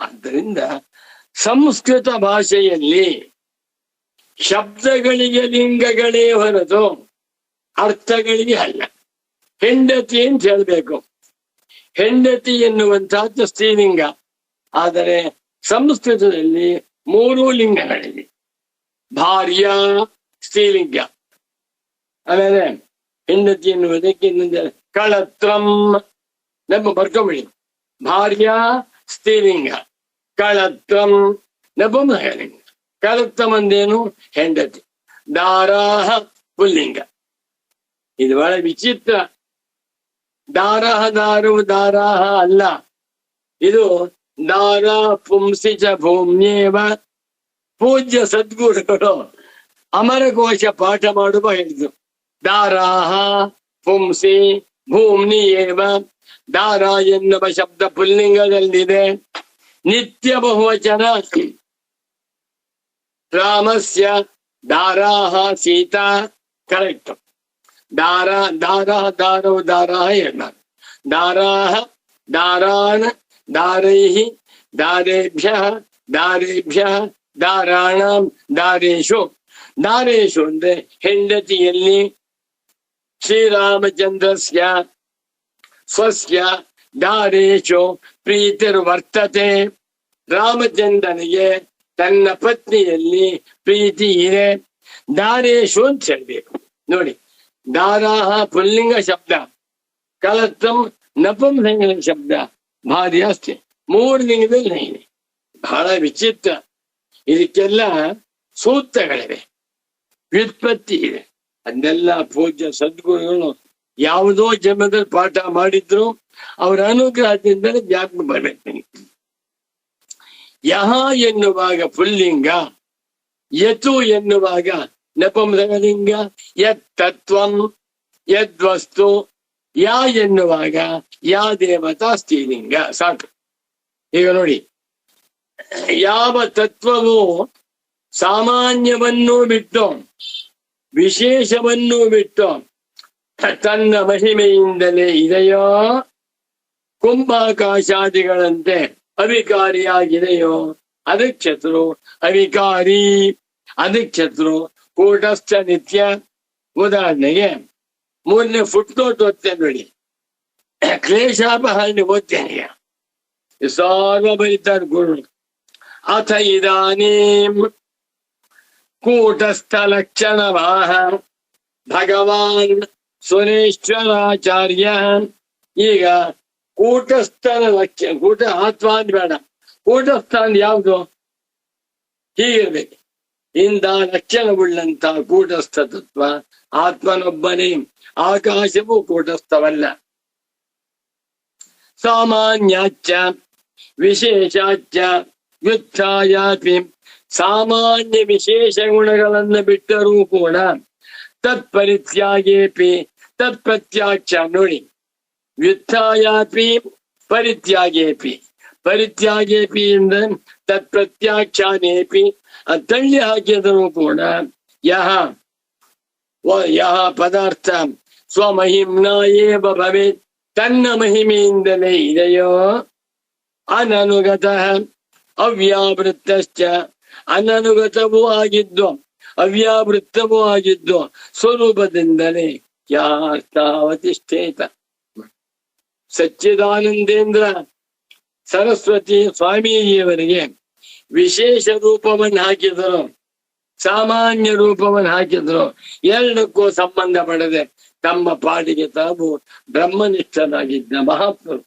ಆದ್ದರಿಂದ ಸಂಸ್ಕೃತ ಭಾಷೆಯಲ್ಲಿ ಶಬ್ದಗಳಿಗೆ ಲಿಂಗಗಳೇ ಹೊರತು ಅರ್ಥಗಳಿಗೆ ಅಲ್ಲ. ಹೆಂಡತಿ ಅಂತ ಹೇಳ್ಬೇಕು, ಹೆಂಡತಿ ಎನ್ನುವಂತಹದ್ದು ಸ್ತ್ರೀಲಿಂಗ. ಆದರೆ ಸಂಸ್ಕೃತದಲ್ಲಿ 3 ಲಿಂಗಗಳಿವೆ. ಭಾರ್ಯ ಸ್ತ್ರೀಲಿಂಗ, ಆಮೇಲೆ ಹೆಂಡತಿ ಎನ್ನುವುದಕ್ಕೆ ಇನ್ನೊಂದು ಕಳತ್ರಂ, ನಮ್ಮ ಬರ್ಕೊಂಬಿಡಿ. ಭಾರ್ಯ ಸ್ತ್ರೀಲಿಂಗ, ಕಳತ್ರಂ ನಪುಂಸಕಲಿಂಗ. ಕಳತ್ರಂ ಅಂದೇನು? ಹೆಂಡತಿ. ದಾರಾಹ ಪುಲ್ಲಿಂಗ. ಇದು ಬಹಳ ವಿಚಿತ್ರ. ದಾರಾಹ ದಾರವು ದಾರಾಹ ಅಲ್ಲ, ಇದು ದಾರ ಪುಂಸಿ ಚ ಭೂಮ್ಯೇವ. ಪೂಜ್ಯ ಸದ್ಗುರುಗಳು ಅಮರಕೋಶ ಪಾಠ ಮಾಡುವ ಹೇಳಿದ್ರು, ದಾರಾಹ ಪುಂಸಿ ಭೂಮ್ನಿ ಏವ. ದಾರ ಎನ್ನುವ ಶಬ್ದ ಪುಲ್ಲಿಂಗದಲ್ಲಿದೆ. ನಿತ್ಯ ಬಹುವಚನ. ರಾಮಸ್ಯ ದಾರಾಹ ಸೀತಾ, ಕರೆಕ್ಟ್. ದಾರ ದಾರಾಹ ದಾರವು ದಾರಾಹ ಹೇಳ್ತಾರೆ. ದಾರಾಹ ದಾರಾನ್ ದಾರೈಹಿ ದಾರೇಭ್ಯಃ ದಾರೇಭ್ಯಃ ದಾರಾಣಾಂ ದಾರೇಶು. ದಾರೇಶು ಅಂದ್ರೆ ಹೆಂಡತಿಯಲ್ಲಿ. ಶ್ರೀರಾಮಚಂದ್ರಸ್ಯ ಸ್ವಸ್ಯ ದಾರೇಶು ಪ್ರೀತಿರ್ವರ್ತತೆ. ರಾಮಚಂದ್ರನಿಗೆ ತನ್ನ ಪತ್ನಿಯಲ್ಲಿ ಪ್ರೀತಿ ಇದೆ. ದಾರೇಶು ಅಂತ ಹೇಳ್ಬೇಕು. ನೋಡಿ, ದಾರಾಹ ಪುಲ್ಲಿಂಗ ಶಬ್ದ, ಕಲತ್ರಂ ನಪುಂಸಕಲಿಂಗ ಶಬ್ದ, ಭಾರ್ಯ ಅಷ್ಟೇ. 3 ಲಿಂಗದಲ್ಲಿ ಇದೆ. ಬಹಳ ವಿಚಿತ್ರ. ಇದಕ್ಕೆಲ್ಲ ಸೂತ್ರಗಳಿವೆ, ವ್ಯುತ್ಪತ್ತಿ ಇದೆ. ಅದನ್ನೆಲ್ಲ ಪೂಜ್ಯ ಸದ್ಗುರುಗಳು ಯಾವುದೋ ಜನ್ಮದಲ್ಲಿ ಪಾಠ ಮಾಡಿದ್ರು, ಅವರ ಅನುಗ್ರಹದಿಂದ ಜ್ಞಾಪಕ ಬರ್ಬೇಕು. ಯಹ ಎನ್ನುವಾಗ ಪುಲ್ಲಿಂಗ, ಯತು ಎನ್ನುವಾಗ ನಪುಂಸಕಲಿಂಗ. ಯತ್ ತತ್ವಂ ಯದ್ವಸ್ತು. ಯಾ ಎನ್ನುವಾಗ ಯಾ ದೇವತಾ ಸ್ತ್ರೀಲಿಂಗ. ಸಾಕು. ಈಗ ನೋಡಿ, ಯಾವ ತತ್ವವು ಸಾಮಾನ್ಯವನ್ನು ಬಿಟ್ಟು ವಿಶೇಷವನ್ನು ಬಿಟ್ಟು ತನ್ನ ಮಹಿಮೆಯಿಂದಲೇ ಇದೆಯೋ, ಕುಂಭಾಕಾಶಾದಿಗಳಂತೆ ಅವಿಕಾರಿಯಾಗಿದೆಯೋ, ಅದಕ್ಕೆ ಶತ್ರು ಅವಿಕಾರಿ. ಅದಕ್ಕೆ ಶತ್ರು ಕೂಟಸ್ಥ ನಿತ್ಯ. ಉದಾಹರಣೆಗೆ 3ನೇ ಫುಟ್ನೋಟ್ ಓದ್ತೇನೆ ನೋಡಿ, ಕ್ಲೇಶಾಪಹರಣೆ ಓದ್ತೇನೆ. ಸಾರ್ವ ಬರೀತಾರೆ ಗುರು. ಅಥ ಇದಾನೀಂ ಕೂಟಸ್ಥ ಲಕ್ಷಣವಾಹ ಭಗವಾನ್ ಸುರೇಶ್ವರಾಚಾರ್ಯ. ಈಗ ಕೂಟಸ್ಥನ ಲಕ್ಷಣ, ಕೂಟ ಆತ್ಮ ಅಂತ ಬೇಡ, ಕೂಟಸ್ಥಾನ ಯಾವುದು? ಹೀಗಿರ್ಬೇಕು. ಇಂದ ಲಕ್ಷಣವುಳ್ಳಂತ ಕೂಟಸ್ಥ ತತ್ವ ಆತ್ಮನೊಬ್ಬನೇ. ಆಕಾಶವು ಕೂಟಸ್ಥವಲ್ಲ. ಸಾಮಾನ್ಯಾಚ್ಚ ವಿಶೇಷಾಚ್ಚ ವ್ಯುತ್ಥಾಯಾಪಿ. ಸಾಮಾನ್ಯ ವಿಶೇಷ ಗುಣಗಳನ್ನು ಬಿಟ್ಟರೂ ಕೂಡ ತತ್ಪರಿತ್ಯಾಗೇಪಿ ತತ್ಪ್ರತ್ಯಾಕ್ಷ. ನೋಡಿ, ವ್ಯುತ್ಥಾಯಾಪಿ ಪರಿತ್ಯಾಗೇಪಿ. ಪರಿತ್ಯಾಗೇಪಿ ಅಂದ್ರೆ ತತ್ಪ್ರತ್ಯಾಕ್ಷಾನೇಪಿ. ತಳ್ಳಿ ಹಾಕಿದರೂ ಕೂಡ ಯಹ ಪದಾರ್ಥ ಸ್ವಮಹಿಮ್ನ ಏವ ಭವೇತ್. ತನ್ನ ಮಹಿಮೆಯಿಂದಲೇ ಇದೆಯೋ. ಅನನುಗತ ಅವ್ಯಾವೃತ್ತಶ್ಚ. ಅನನುಗತವೂ ಆಗಿದ್ದು ಅವ್ಯಾವೃತ್ತವೂ ಆಗಿದ್ದು ಸ್ವರೂಪದಿಂದಲೇ ಯಾರ್ಥಾವತಿಷ್ಠೇತ. ಸಚ್ಚಿದಾನಂದೇಂದ್ರ ಸರಸ್ವತಿ ಸ್ವಾಮೀಜಿಯವರಿಗೆ ವಿಶೇಷ ರೂಪವನ್ನು ಹಾಕಿದರು, ಸಾಮಾನ್ಯ ರೂಪವನ್ನು ಹಾಕಿದ್ರು. ಎರಡಕ್ಕೂ ಸಂಬಂಧ ಪಡದೆ ತಮ್ಮ ಪಾಡಿಗೆ ತಾವು ಬ್ರಹ್ಮನಿಷ್ಠರಾಗಿದ್ದ ಮಹಾತ್ಮರು.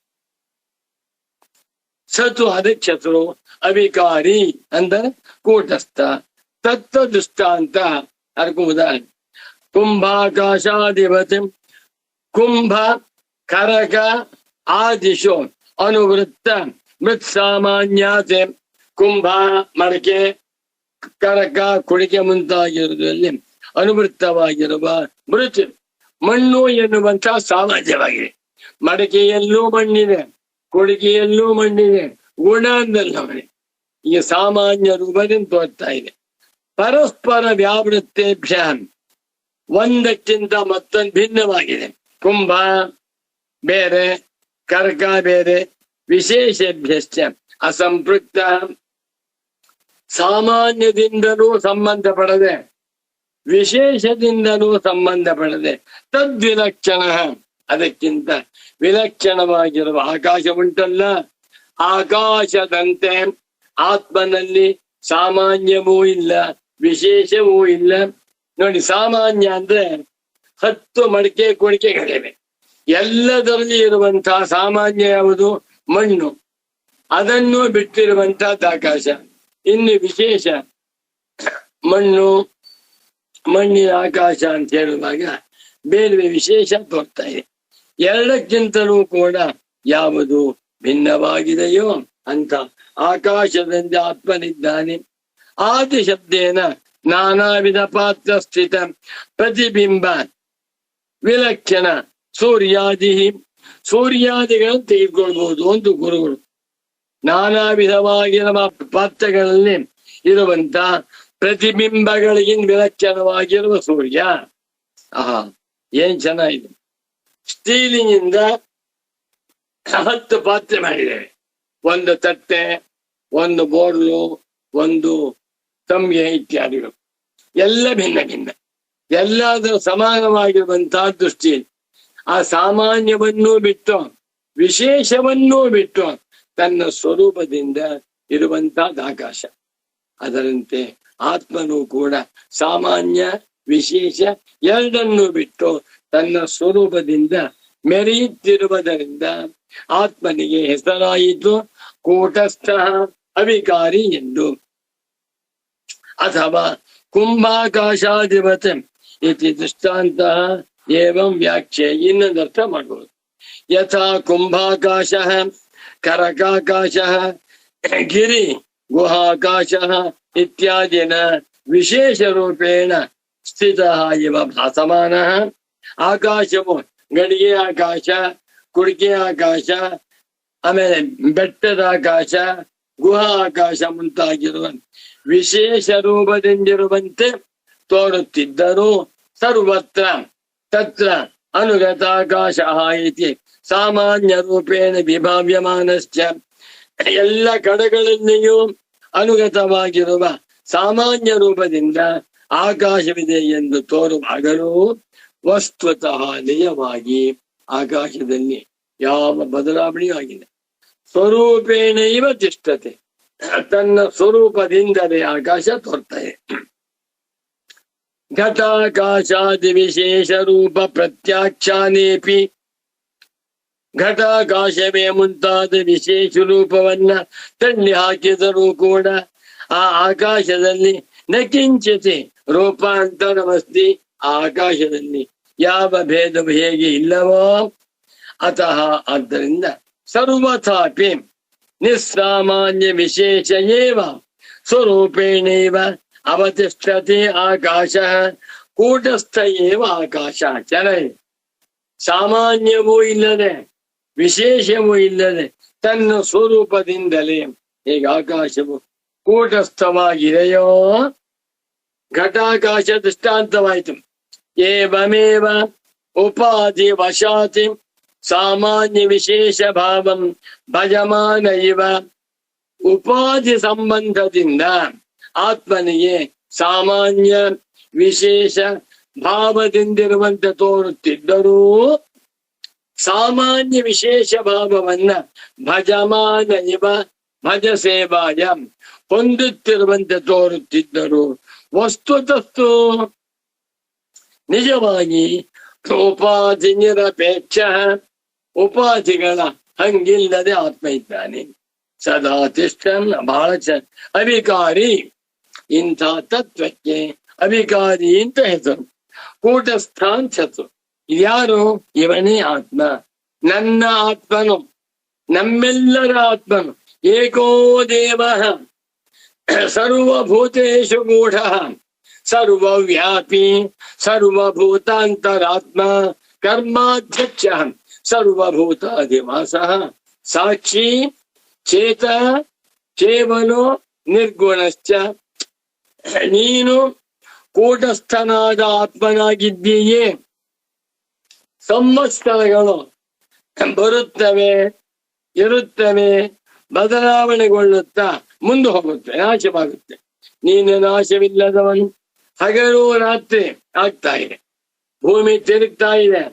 ಸತು ಅದಕ್ಕೆ ಶತ್ರು ಅವಿಕಾರಿ ಅಂದರೆ ಕೂಟಸ್ಥ. ತತ್ವ ದೃಷ್ಟಾಂತ ಅದಕ್ಕೂ ಉದಾಹರಣೆ. ಕುಂಭಾಕಾಶಾಧಿಪತಿ. ಕುಂಭ ಕರಕ ಆದಿಶು ಅನುವೃತ್ತ ಮೃತ್ ಸಾಮಾನ್ಯತೆ. ಕುಂಭ ಮಡಕೆ, ಕರಕ ಕುಡಿಕೆ ಮುಂತಾಗಿರುವುದರಲ್ಲಿ ಅನುವೃತ್ತವಾಗಿರುವ ಮೃತ್ ಮಣ್ಣು ಎನ್ನುವಂತ ಸಾಮಾನ್ಯವಾಗಿದೆ. ಮಡಕೆಯಲ್ಲೂ ಮಣ್ಣಿದೆ, ಕೊಡುಗೆಯಲ್ಲೂ ಮಣ್ಣಿದೆ, ಗುಣ ಅಂದಲ್ಲವೇ ಈಗ ಸಾಮಾನ್ಯ ರೂಪದಿಂದ ತೋರ್ತಾ ಇದೆ. ಪರಸ್ಪರ ವ್ಯಾವೃತ್ತೇಭ್ಯ ಒಂದಕ್ಕಿಂತ ಮತ್ತೊಂದು ಭಿನ್ನವಾಗಿದೆ. ಕುಂಭ ಬೇರೆ, ಕರ್ಕ ಬೇರೆ. ವಿಶೇಷಭ್ಯಶ್ಚ ಅಸಂಪೃಕ್ತ, ಸಾಮಾನ್ಯದಿಂದಲೂ ಸಂಬಂಧ ಪಡದೆ ವಿಶೇಷದಿಂದಲೂ ಸಂಬಂಧ ಪಡದೆ ತದ್ವಿಲಕ್ಷಣ, ಅದಕ್ಕಿಂತ ವಿಲಕ್ಷಣವಾಗಿರುವ ಆಕಾಶ ಉಂಟಲ್ಲ, ಆಕಾಶದಂತೆ ಆತ್ಮನಲ್ಲಿ ಸಾಮಾನ್ಯವೂ ಇಲ್ಲ ವಿಶೇಷವೂ ಇಲ್ಲ. ನೋಡಿ, ಸಾಮಾನ್ಯ ಅಂದ್ರೆ 10 ಮಡಿಕೆ ಕೊಡಿಕೆಗಳಿವೆ. ಎಲ್ಲದರಲ್ಲಿ ಇರುವಂತಹ ಸಾಮಾನ್ಯ ಯಾವುದು? ಮಣ್ಣು. ಅದನ್ನು ಬಿಟ್ಟಿರುವಂತಹದ್ದು ಆಕಾಶ. ಇನ್ನು ವಿಶೇಷ ಮಣ್ಣು, ಮಣ್ಣಿನ ಆಕಾಶ ಅಂತ ಹೇಳುವಾಗ ಬೇರೆ ವಿಶೇಷ ತೋರ್ತಾ ಇದೆ. ಎರಡಕ್ಕಿಂತಲೂ ಕೂಡ ಯಾವುದು ಭಿನ್ನವಾಗಿದೆಯೋ ಅಂತ ಆಕಾಶದಿಂದ ಆತ್ಮನಿದ್ದಾನೆ. ಆದಿ ಶಬ್ದೇನ ನಾನಾ ವಿಧ ಪಾತ್ರ ಸ್ಥಿತ ಪ್ರತಿಬಿಂಬ ವಿಲಕ್ಷಣ ಸೂರ್ಯಾದಿ, ಸೂರ್ಯಾದಿಗಳನ್ನು ತೆಗೆದುಕೊಳ್ಬಹುದು ಒಂದು ಗುರುಗಳು. ನಾನಾ ವಿಧವಾಗಿರುವ ಪಾತ್ರಗಳಲ್ಲಿ ಇರುವಂತ ಪ್ರತಿಬಿಂಬಗಳಿಗಿಂತ ವಿಲಕ್ಷಣವಾಗಿರುವ ಸೂರ್ಯ. ಏನ್ ಚೆನ್ನಾಗಿದೆ. ಸ್ಟೀಲಿನಿಂದ 10 ಪಾತ್ರೆ ಮಾಡಿದ್ದೇವೆ. ಒಂದು ತಟ್ಟೆ, ಒಂದು ಬೋರ್ಲು, ಒಂದು ತಮ್ಗೆ ಇತ್ಯಾದಿಗಳು. ಎಲ್ಲ ಭಿನ್ನ ಭಿನ್ನ, ಎಲ್ಲಾದರೂ ಸಮಾನವಾಗಿರುವಂತಹ ದೃಷ್ಟಿ. ಆ ಸಾಮಾನ್ಯವನ್ನೂ ಬಿಟ್ಟು ವಿಶೇಷವನ್ನೂ ಬಿಟ್ಟು ತನ್ನ ಸ್ವರೂಪದಿಂದ ಇರುವಂತಹದ್ದು ಆಕಾಶ. ಅದರಂತೆ ಆತ್ಮನು ಕೂಡ ಸಾಮಾನ್ಯ ವಿಶೇಷ ಎರಡನ್ನೂ ಬಿಟ್ಟು ತನ್ನ ಸ್ವರೂಪದಿಂದ ಮೆರೆಯುತ್ತಿರುವುದರಿಂದ ಆತ್ಮನಿಗೆ ಹೆಸರಾಯಿತು ಕೂಟಸ್ಥ ಅವಿಕಾರಿ ಎಂದು. ಅಥವಾ ಕುಂಭಾಕಾಶಾಧಿಪತಿ ಇತಿ ದೃಷ್ಟಾಂತ ಏವಂ ವ್ಯಾಖ್ಯೆ, ಇನ್ನೊಂದರ್ಥ ಮಾಡಬಹುದು. ಯಥಾ ಕುಂಭಾಕಾಶ ಕರಕಾಕಾಶ ಗಿರಿ ಗುಹಾಕಾಶ ಇತ್ಯಾದಿನ ವಿಶೇಷ ರೂಪೇಣ ಸ್ಥಿತ ಇವ ಭಾಸಮಾನ. ಆಕಾಶವು ಗಡಿಗೆ ಆಕಾಶ, ಕುಡಿಕೆ ಆಕಾಶ, ಆಮೇಲೆ ಬೆಟ್ಟದ ಆಕಾಶ, ಗುಹಾ ಆಕಾಶ ಮುಂತಾಗಿರುವ ವಿಶೇಷ ರೂಪದಿಂದಿರುವಂತೆ ತೋರುತ್ತಿದ್ದರೂ ಸರ್ವತ್ರ ತತ್ರ ಅನುಗತಾಕಾಶ ಇತಿ ಸಾಮಾನ್ಯ ರೂಪೇಣ ವಿಭಾವ್ಯಮಾನಶ್ಚ, ಎಲ್ಲ ಕಡೆಗಳಲ್ಲಿಯೂ ಅನುಗತವಾಗಿರುವ ಸಾಮಾನ್ಯ ರೂಪದಿಂದ ಆಕಾಶವಿದೆ ಎಂದು ತೋರುವಾಗಲೂ ವಸ್ತುತಃ ನಿಜವಾಗಿ ಆಕಾಶದಲ್ಲಿ ಯಾವ ಬದಲಾವಣೆಯೂ ಆಗಿದೆ. ಸ್ವರೂಪೇಣ ಇವ ತಿಷ್ಠತೆ, ತನ್ನ ಸ್ವರೂಪದಿಂದಲೇ ಆಕಾಶ ತೋರ್ತಾರೆ. ಘಟಾಕಾಶಾದಿ ವಿಶೇಷ ರೂಪ ಪ್ರತ್ಯಾಖ್ಯಾನೇಪಿ, ಘಟಾಕಾಶವೇ ಮುಂತಾದ ವಿಶೇಷ ರೂಪವನ್ನ ತಳ್ಳಿ ಹಾಕಿದರೂ ಕೂಡ ಆ ಆಕಾಶದಲ್ಲಿ ನಕಿಂಚಿತಿ ರೂಪಾಂತರಮಸ್ತಿ, ಆ ಆಕಾಶದಲ್ಲಿ ಯಾವ ಭೇದವು ಹೇಗೆ ಇಲ್ಲವೋ ಅತಃ ಆದ್ದರಿಂದ ಸರ್ವಥಾಪಿ ನಿಸ್ಸಾಮಾನ್ಯ ವಿಶೇಷ ಏವ ಸ್ವರೂಪೇಣೇವ ಅವತಿಷ್ಠತೆ ಆಕಾಶ ಕೂಟಸ್ಥ ಏವ ಆಕಾಶ. ಚೆನ್ನಾಗಿ, ಸಾಮಾನ್ಯವೂ ಇಲ್ಲದೆ ವಿಶೇಷವೂ ಇಲ್ಲದೆ ತನ್ನ ಸ್ವರೂಪದಿಂದಲೇ ಹೇಗೆ ಆಕಾಶವು ಕೂಟಸ್ಥವಾಗಿದೆಯೋ, ಘಟಾಕಾಶ ದೃಷ್ಟಾಂತವಾಯಿತು. ಏವಮೇವ ಉಪಾಧಿ ವಶಾತಿ ಸಾಮಾನ್ಯ ವಿಶೇಷ ಭಾವಂ ಭಜಮಾನ ಇವ, ಉಪಾಧಿ ಸಂಬಂಧದಿಂದ ಆತ್ಮನಿಗೆ ಸಾಮಾನ್ಯ ವಿಶೇಷ ಭಾವದಿಂದಿರುವಂತೆ ತೋರುತ್ತಿದ್ದರೂ ಸಾಮಾನ್ಯ ವಿಶೇಷ ಭಾವವನ್ನ ಭಜಮಾನ ಇವ ಭಜ ಸೇವಾಯ ಹೊಂದುತ್ತಿರುವಂತೆ ತೋರುತ್ತಿದ್ದರು ವಸ್ತುತಸ್ತು ನಿಜವಾಗಿ ಉಪಾಧಿ ನಿರಪೇಕ್ಷ, ಉಪಾಧಿಗಳ ಹಂಗಿಲ್ಲದೆ ಆತ್ಮ ಇದ್ದಾನೆ. ಸದಾ ತಿಷ್ಠನ್, ಬಹಳ ಅವಿಕಾರಿ. ಇಂಥ ತತ್ವಕ್ಕೆ ಅವಿಕಾರಿ ಅಂತ ಹೆಸರು. ಕೂಟಸ್ಥ ಅಂತ ಹೆಸರು. ಇದ್ಯಾರು? ಇವನೇ ಆತ್ಮ, ನನ್ನ ಆತ್ಮನು, ನಮ್ಮೆಲ್ಲರ ಆತ್ಮನು. ಏಕೋ ದೇವ ಸರ್ವಭೂತೇಷು ಗೂಢ ಸರ್ವವ್ಯಾಪಿ ಸರ್ವಭೂತಾಂತರಾತ್ಮ ಕರ್ಮಾಧ್ಯಕ್ಷ ಸರ್ವಭೂತಾಧಿವಾಸ ಸಾಕ್ಷಿ ಚೇತ ಕೇವಲೋ ನಿರ್ಗುಣಶ್ಚ. ನೀನು ಕೂಟಸ್ಥನಾದ ಆತ್ಮನಾಗಿದ್ದೀಯೇ. ಸಂವತ್ಸರಗಳು ಬರುತ್ತವೆ, ಇರುತ್ತವೆ, ಬದಲಾವಣೆಗೊಳ್ಳುತ್ತಾ ಮುಂದೆ ಹೋಗುತ್ತೆ, ನಾಶವಾಗುತ್ತೆ. ನೀನು ನಾಶವಿಲ್ಲದವನು. ಹಗಲು ರಾತ್ರಿ ಆಗ್ತಾ ಇದೆ, ಭೂಮಿ ತಿರುಗ್ತಾ ಇದೆ,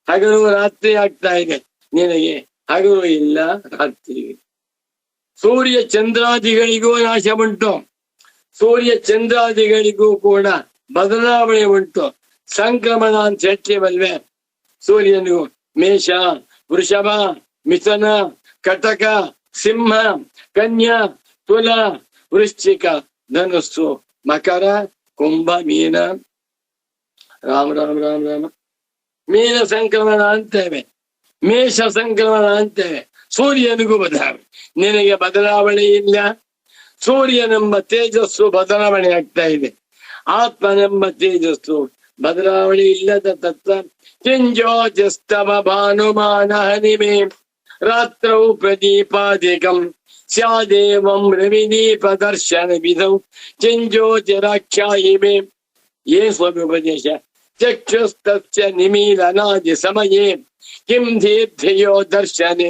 ಹಗಲು ರಾತ್ರಿ ಆಗ್ತಾ ಇದೆ. ನಿನಗೆ ಹಗಲು ಇಲ್ಲ, ರಾತ್ರಿ. ಸೂರ್ಯ ಚಂದ್ರಾದಿಗಳಿಗೂ ನಾಶ ಉಂಟು, ಸೂರ್ಯ ಚಂದ್ರಾದಿಗಳಿಗೂ ಕೂಡ ಬದಲಾವಣೆ ಉಂಟು. ಸಂಕ್ರಮಣ ಅಂತ ಹೇಳ್ತೀವಲ್ವೇ, ಸೂರ್ಯನಿಗೂ ಮೇಷ, ವೃಷಭ, ಮಿಥುನ, ಕಟಕ, ಸಿಂಹ, ಕನ್ಯಾ, ತುಲ, ವೃಶ್ಚಿಕ, ಧನುಸ್ಸು, ಮಕರ, ಕುಂಭ, ಮೀನ. ರಾಮ ರಾಮ ರಾಮ ರಾಮ. ಮೀನ ಸಂಕ್ರಮಣ ಅಂತೇವೆ, ಮೇಷ ಸಂಕ್ರಮಣ ಅಂತೇವೆ. ಸೂರ್ಯನಿಗೂ ಬದಲಾವಣೆ. ನಿನಗೆ ಬದಲಾವಣೆ ಇಲ್ಲ. ಸೂರ್ಯನೆಂಬ ತೇಜಸ್ಸು ಬದಲಾವಣೆ ಆಗ್ತಾ ಇದೆ, ಆತ್ಮನೆಂಬ ತೇಜಸ್ಸು ಬದಲಾವಣೆ ಇಲ್ಲದ ತತ್ವ. ಕಿಂಜೋಜಸ್ತವ ಭಾನುಮಾನ ಹನಿಮೆ ರಾತ್ರೌ ಪ್ರದೀಪಾದಿಕಂ ಸ್ಯಾದೇವಂ ರವಿದೀಪ ದರ್ಶನ ವಿಧೌ ಕಿಂಜೋತಿರಾಖ್ಯಾಯಿಮೆ. ಏನ್ ಸ್ವಾಮಿ ಉಪದೇಶ? ಚಕ್ಷುಸ್ತಸ್ಯ ನಿಮೀಲನಾದಿ ಸಮಯೇ ಕಿಂ ದೀರ್ಘಯೋ ದರ್ಶನೆ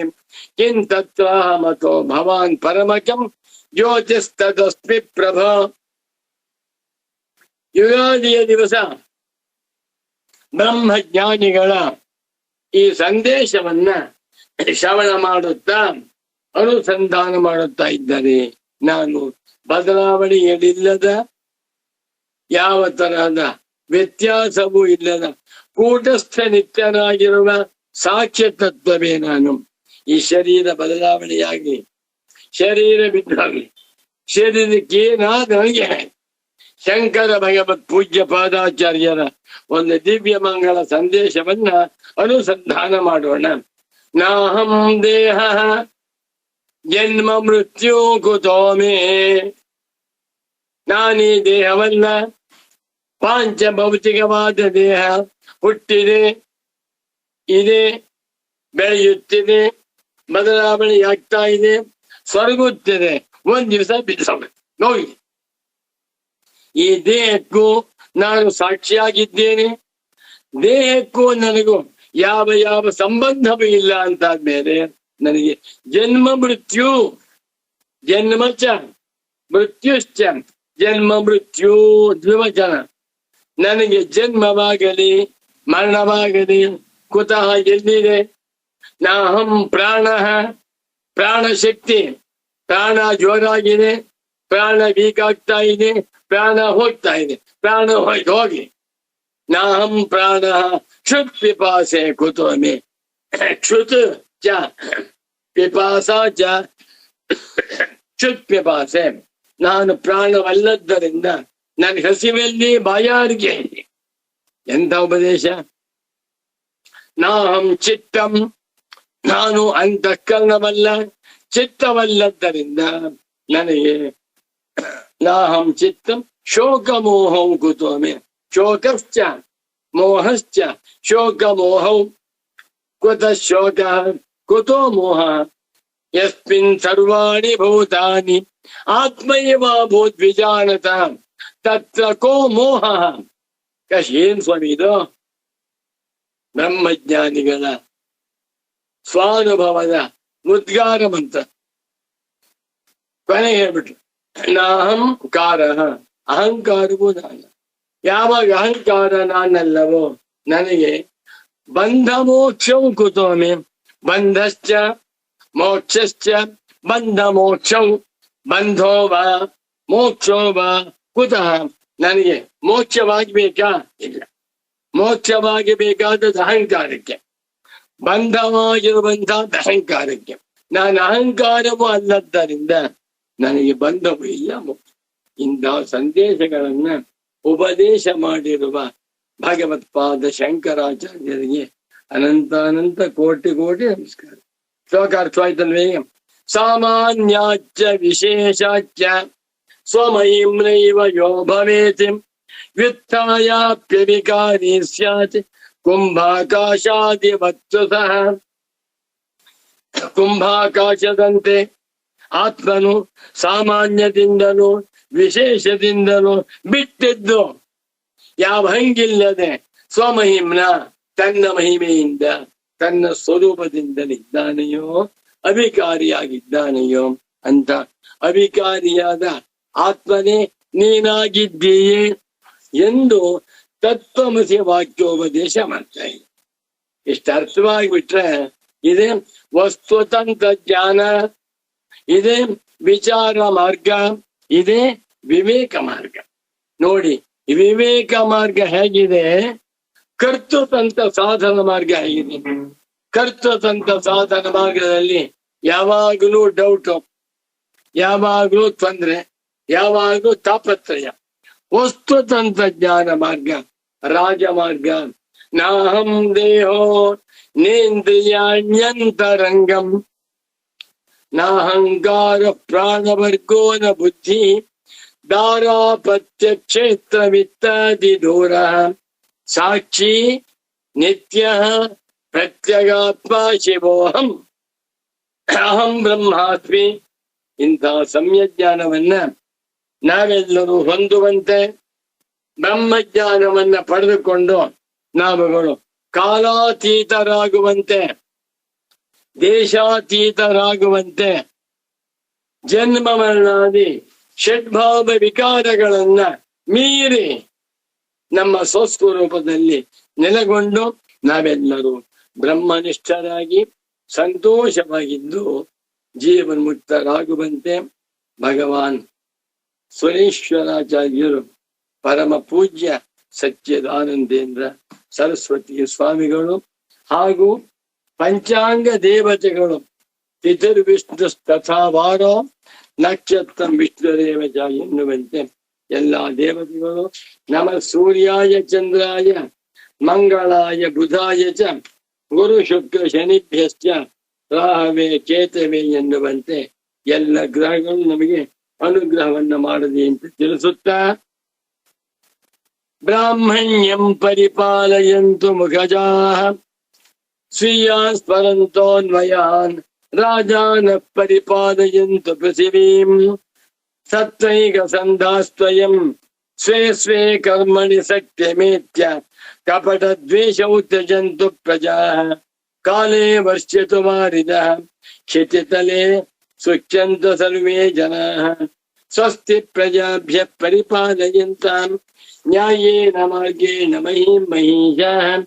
ಕಿಂ ತತ್ರಾಹಮತೋ ಭವಾನ್ ಪರಮಕಂ ಜ್ಯೋತಿಸ್ತದಸ್ಮಿ ಪ್ರಭ. ಯುಗಾದಿಯ ದಿವಸ ಬ್ರಹ್ಮಜ್ಞಾನಿಗಳ ಈ ಸಂದೇಶವನ್ನ ಶ್ರವಣ ಮಾಡುತ್ತಾ ಅನುಸಂಧಾನ ಮಾಡುತ್ತಾ ಇದ್ದಾರೆ. ನಾನು ಬದಲಾವಣೆಯಲ್ಲಿಲ್ಲದ, ಯಾವ ತರಹದ ವ್ಯತ್ಯಾಸವೂ ಇಲ್ಲದ ಕೂಟಸ್ಥ ನಿತ್ಯನಾಗಿರುವ ಸಾಕ್ಷ್ಯ ತತ್ವವೇ ನಾನು. ಈ ಶರೀರ ಬದಲಾವಣೆಯಾಗಿ ಶರೀರ ಬಿದ್ದಾಗಲಿ ಶರೀರಕ್ಕೇನಾದ ನನಗೆ ಶಂಕರ ಭಗವತ್ ಪೂಜ್ಯ ಪಾದಾಚಾರ್ಯರ ಒಂದು ದಿವ್ಯ ಮಂಗಳ ಸಂದೇಶವನ್ನ ಅನುಸಂಧಾನ ಮಾಡೋಣ. ನಾಹಂ ದೇಹ ಜನ್ಮ ಮೃತ್ಯು ಕುತೋ ಮೇ. ನಾನೀ ದೇಹವನ್ನ, ಪಾಂಚ ಭೌತಿಕವಾದ ದೇಹ ಹುಟ್ಟಿದೆ, ಇದೆ, ಬೆಳೆಯುತ್ತಿದೆ, ಬದಲಾವಣೆಯಾಗ್ತಾ ಇದೆ, ಸ್ವರ್ಗುತ್ತಿದೆ, ಒಂದ್ ದಿವಸ ಬಿದ್ದೋಗುತ್ತೆ, ನೋಡಿ. ಈ ದೇಹಕ್ಕೂ ನಾನು ಸಾಕ್ಷಿಯಾಗಿದ್ದೇನೆ, ದೇಹಕ್ಕೂ ನನಗೂ ಯಾವ ಯಾವ ಸಂಬಂಧವೂ ಇಲ್ಲ ಅಂತಾದ್ಮೇಲೆ ನನಗೆ ಜನ್ಮ ಮೃತ್ಯು, ಜನ್ಮಚ ಮೃತ್ಯುಶ್ಚ, ಜನ್ಮ ಮೃತ್ಯು ದ್ವಿವಚನ. ನನಗೆ ಜನ್ಮವಾಗಲಿ ಮರಣವಾಗಲಿ ಕುತಃ ಎಲ್ಲಿದೆ? ನಾಹಂ ಪ್ರಾಣ, ಪ್ರಾಣಶಕ್ತಿ. ಪ್ರಾಣ ಜೋರಾಗಿದೆ, ಪ್ರಾಣ ವೀಕ್ ಆಗ್ತಾ ಇದೆ, ಪ್ರಾಣ ಹೋಗ್ತಾ ಇದೆ, ಪ್ರಾಣ ಹೋಗಿ. ನಾಹಂ ಪ್ರಾಣ ಕ್ಷುತ್ ಪಿಪಾಸೆ ಕುತೋ ಮೇ. ಕ್ಷುತ್ ಚ ಪಿಪಾಸ ಚ ಕ್ಷುತ್ ಪಿಪಾಸೆ. ನಾನು ಪ್ರಾಣವಲ್ಲದ್ದರಿಂದ ನನ್ನ ಹಸಿವೆಲ್ಲಿ ಬಾಯಾರಿಕೆ. ಎಂತ ಉಪದೇಶ! ನಾಹಂ ಚಿತ್ತಂ, ನಾನು ಅಂತಃಕರಣವಲ್ಲ, ಚಿತ್ತವಲ್ಲದ್ದರಿಂದ ನನಗೆ ನಾಹಂ ಚಿತ್ತಂ ಶೋಕಮೋಹಂ ಕುತೋ ಮೇ. ಶೋಕಶ್ಚ ಮೋಹಶ್ಚ ಶೋಕಮೋಹಂ ಕುತಃ ಶೋಕಃ ಕುತೋ ಮೋಹಃ. ಯಸ್ಮಿನ್ ಸರ್ವಾಣಿ ಭೂತಾನಿ ಆತ್ಮೈವ ಭೂದ್ವಿಜಾನತ ತತ್ರ ಕೋ ಮೋಹಃ. ಏನ್ ಸ್ವಾಮಿ ಇದು? ಬ್ರಹ್ಮಜ್ಞಾನಿಗಳ ಸ್ವಾನುಭವದ ಮುದ್ಗಾರ ಮಂತ್ರ. ಕೊನೆ ಹೇಳ್ಬಿಟ್ರು, ನಾಹಂಕಾರ, ಅಹಂಕಾರವೂ ನಾನು. ಯಾವಾಗ ಅಹಂಕಾರ ನಾನಲ್ಲವೋ ನನಗೆ ಬಂಧ ಮೋಕ್ಷವು ಕುತೋ ಮೇ. ಬಂಧಶ್ಚ ಮೋಕ್ಷಶ್ಚ ಬಂಧ ಮೋಕ್ಷವು. ಬಂಧೋ ವಾ ಮೋಕ್ಷೋ ವಾ ಕುತಃ. ನನಗೆ ಮೋಕ್ಷವಾಗಬೇಕಾ? ಇಲ್ಲ. ಮೋಕ್ಷವಾಗಿ ಬೇಕಾದದ್ದು ಅಹಂಕಾರಕ್ಕೆ, ಬಂಧವಾಗಿರುವಂತಹ ಅಹಂಕಾರಕ್ಕೆ. ನಾನು ಅಹಂಕಾರವೂ ಅಲ್ಲದ್ದರಿಂದ ನನಗೆ ಬಂಧವೂ ಇಲ್ಲ, ಮೋಕ್ಷ. ಇಂತಹ ಸಂದೇಶಗಳನ್ನ ಉಪದೇಶ ಮಾಡಿರುವ ಭಗವತ್ಪಾದ ಶಂಕರಾಚಾರ್ಯರಿಗೆ ಅನಂತಾನಂತ ಕೋಟಿ ಕೋಟಿ ನಮಸ್ಕಾರ. ಶ್ಲೋಕಾರ್ಥವಾಯ್ತಲ್ವೇ? ಸಾಮಾನ್ಯಾಚ್ಚ ವಿಶೇಷಾಚ್ಚ ಸ್ವಮಹಿಂ ನೈವ ಯೋ ಭವೇತಿ ವ್ಯುತ್ಥಾಯಾಪ್ಯವಿಕಾರಿ ಸ್ಯಾತ್ ಕುಂಭಾಕಾಶಾದಿವತ್ತು ಸಹ. ಕುಂಭಾಕಾಶದಂತೆ ಆತ್ಮನು ಸಾಮಾನ್ಯದಿಂದಲೂ ವಿಶೇಷದಿಂದಲೂ ಬಿಟ್ಟಿದ್ದು ಯಾವ ಹಂಗಿಲ್ಲದೆ ಸ್ವಮಹಿಮ್ನ ತನ್ನ ಮಹಿಮೆಯಿಂದ ತನ್ನ ಸ್ವರೂಪದಿಂದಲಿದ್ದಾನೆಯೋ ಅವಿಕಾರಿಯಾಗಿದ್ದಾನೆಯೋ ಅಂತ ಅವಿಕಾರಿಯಾದ ಆತ್ಮನೇ ನೀನಾಗಿದ್ದೀಯೇ ಎಂದು ತತ್ವಮಸಿ ವಾಕ್ಯೋಪದೇಶ ಮಾಡ್ತಾ ಇದೆ. ಇಷ್ಟ ಅರ್ಥವಾಗಿಬಿಟ್ರೆ ಇದೇ ವಸ್ತುತಂತ್ರ ಜ್ಞಾನ, ಇದೇ ವಿಚಾರ ಮಾರ್ಗ, ಇದೇ ವಿವೇಕ ಮಾರ್ಗ. ನೋಡಿ, ವಿವೇಕ ಮಾರ್ಗ ಹೇಗಿದೆ, ಕರ್ತೃತಂತ್ರ ಸಾಧನ ಮಾರ್ಗ ಹೇಗಿದೆ. ಕರ್ತೃತಂತ್ರ ಸಾಧನ ಮಾರ್ಗದಲ್ಲಿ ಯಾವಾಗಲೂ ಡೌಟು, ಯಾವಾಗಲೂ ತೊಂದರೆ, ಯಾವಾಗಲೂ ತಾಪತ್ರಯ. ವಸ್ತುತಂತ್ರ ಜ್ಞಾನ ಮಾರ್ಗ ರಾಜಮಾರ್ಗ. ನಾಹಂ ದೇಹೋ ನೇಂದ್ರಿಯಾಣ್ಯಂತರಂಗಂ ನಾಹಂಕಾರ ಪ್ರಾಣವರ್ಗೋ ನ ಬುದ್ಧಿ ದಾರಾಪತ್ಯಕ್ಷೇತ್ರವಿತ್ತಾದಿ ದೂರ ಸಾಕ್ಷಿ ನಿತ್ಯ ಪ್ರತ್ಯಗಾತ್ಮ ಶಿವೋಹಂ ಅಹಂ ಬ್ರಹ್ಮಾಸ್ಮಿ. ಇಂತಹ ಸಮ್ಯಜ್ಞಾನವನ್ನ ನಾವೆಲ್ಲರೂ ಹೊಂದುವಂತೆ, ಬ್ರಹ್ಮಜ್ಞಾನವನ್ನ ಪಡೆದುಕೊಂಡು ನಾವುಗಳು ಕಾಲಾತೀತರಾಗುವಂತೆ, ದೇಶಾತೀತರಾಗುವಂತೆ, ಜನ್ಮ ಮರಣಾದಿ ಷಡ್ಭಾವ ವಿಕಾರಗಳನ್ನ ಮೀರಿ ನಮ್ಮ ಸ್ವಸ್ವರೂಪದಲ್ಲಿ ನೆಲೆಗೊಂಡು ನಾವೆಲ್ಲರೂ ಬ್ರಹ್ಮನಿಷ್ಠರಾಗಿ ಸಂತೋಷವಾಗಿದ್ದು ಜೀವನ್ಮುಕ್ತರಾಗುವಂತೆ ಭಗವಾನ್ ಸುರೇಶ್ವರಾಚಾರ್ಯರು, ಪರಮ ಪೂಜ್ಯ ಸಚ್ಚಿದಾನಂದೇಂದ್ರ ಸರಸ್ವತಿ ಸ್ವಾಮಿಗಳು ಹಾಗೂ ಪಂಚಾಂಗ ದೇವತೆಗಳು ತಿಥಿರ್ವಿಷ್ಣು ತಥಾವಾರೋ ನಕ್ಷತ್ರಂ ವಿಷ್ಣುರೇವಚ ಎನ್ನುವಂತೆ ಎಲ್ಲಾ ದೇವತೆಗಳು ನಮ ಸೂರ್ಯಾಯ ಚಂದ್ರಾಯ ಮಂಗಳಾಯ ಬುಧಾಯ ಚ ಗುರು ಶುಕ್ರ ಶನಿಭ್ಯಶ್ಚ ರಾಹವೇ ಕೇತವೇ ಎನ್ನುವಂತೆ ಎಲ್ಲ ಗ್ರಹಗಳು ನಮಗೆ ಅನುಗ್ರಹವನ್ನ ಮಾಡಲಿ ಅಂತ ತಿಳಿಸುತ್ತಾ, ಬ್ರಾಹ್ಮಣ್ಯಂ ಪರಿಪಾಲಯಂತು ಮುಖಜಾಃ ಸ್ವೀಯಾನ್ ಸ್ಮರಂತೋನ್ವಯಾನ್ ರಾಜಾನ ಪರಿಪಾಲಯಂತು ಪೃಥಿವೀಂ ಸತ್ವೈಕ ಸಂಧಾಸ್ತ್ವಯಂ ಸ್ವೇ ಸ್ವೇ ಕರ್ಮಣಿ ಸತ್ಯಮೇತ್ಯ ಕಪಟ ದ್ವೇಷೌ ತ್ಯಜಂತು ಪ್ರಜಾಃ ಕಾಲೇ ವರ್ಷತು ಮಾರಿದಃ ಕ್ಷಿತಿತಲೆ ಸುಚ್ಯಂತು ಸರ್ವೇ ಜನಾಃ ಸ್ವಸ್ತಿ ಪ್ರಜಾಭ್ಯ ಪರಿಪಾಲಯಂತಾಂ ನ್ಯಾಯೇನ ಮಾರ್ಗೇಣ ಮಹೀಂ ಮಹೀಷಾಃ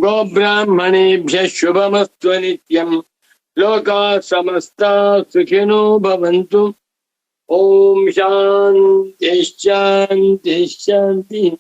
ಗೋಬ್ರಾಹ್ಮಣೇಭ್ಯ ಶುಭಮಸ್ತು ನಿತ್ಯಂ ಲೋಕಾ ಸಮಸ್ತಾ ಸುಖಿನೋ ಭವಂತು. ಓಂ ಶಾಂತಿ ಶಾಂತಿ ಶಾಂತಿ.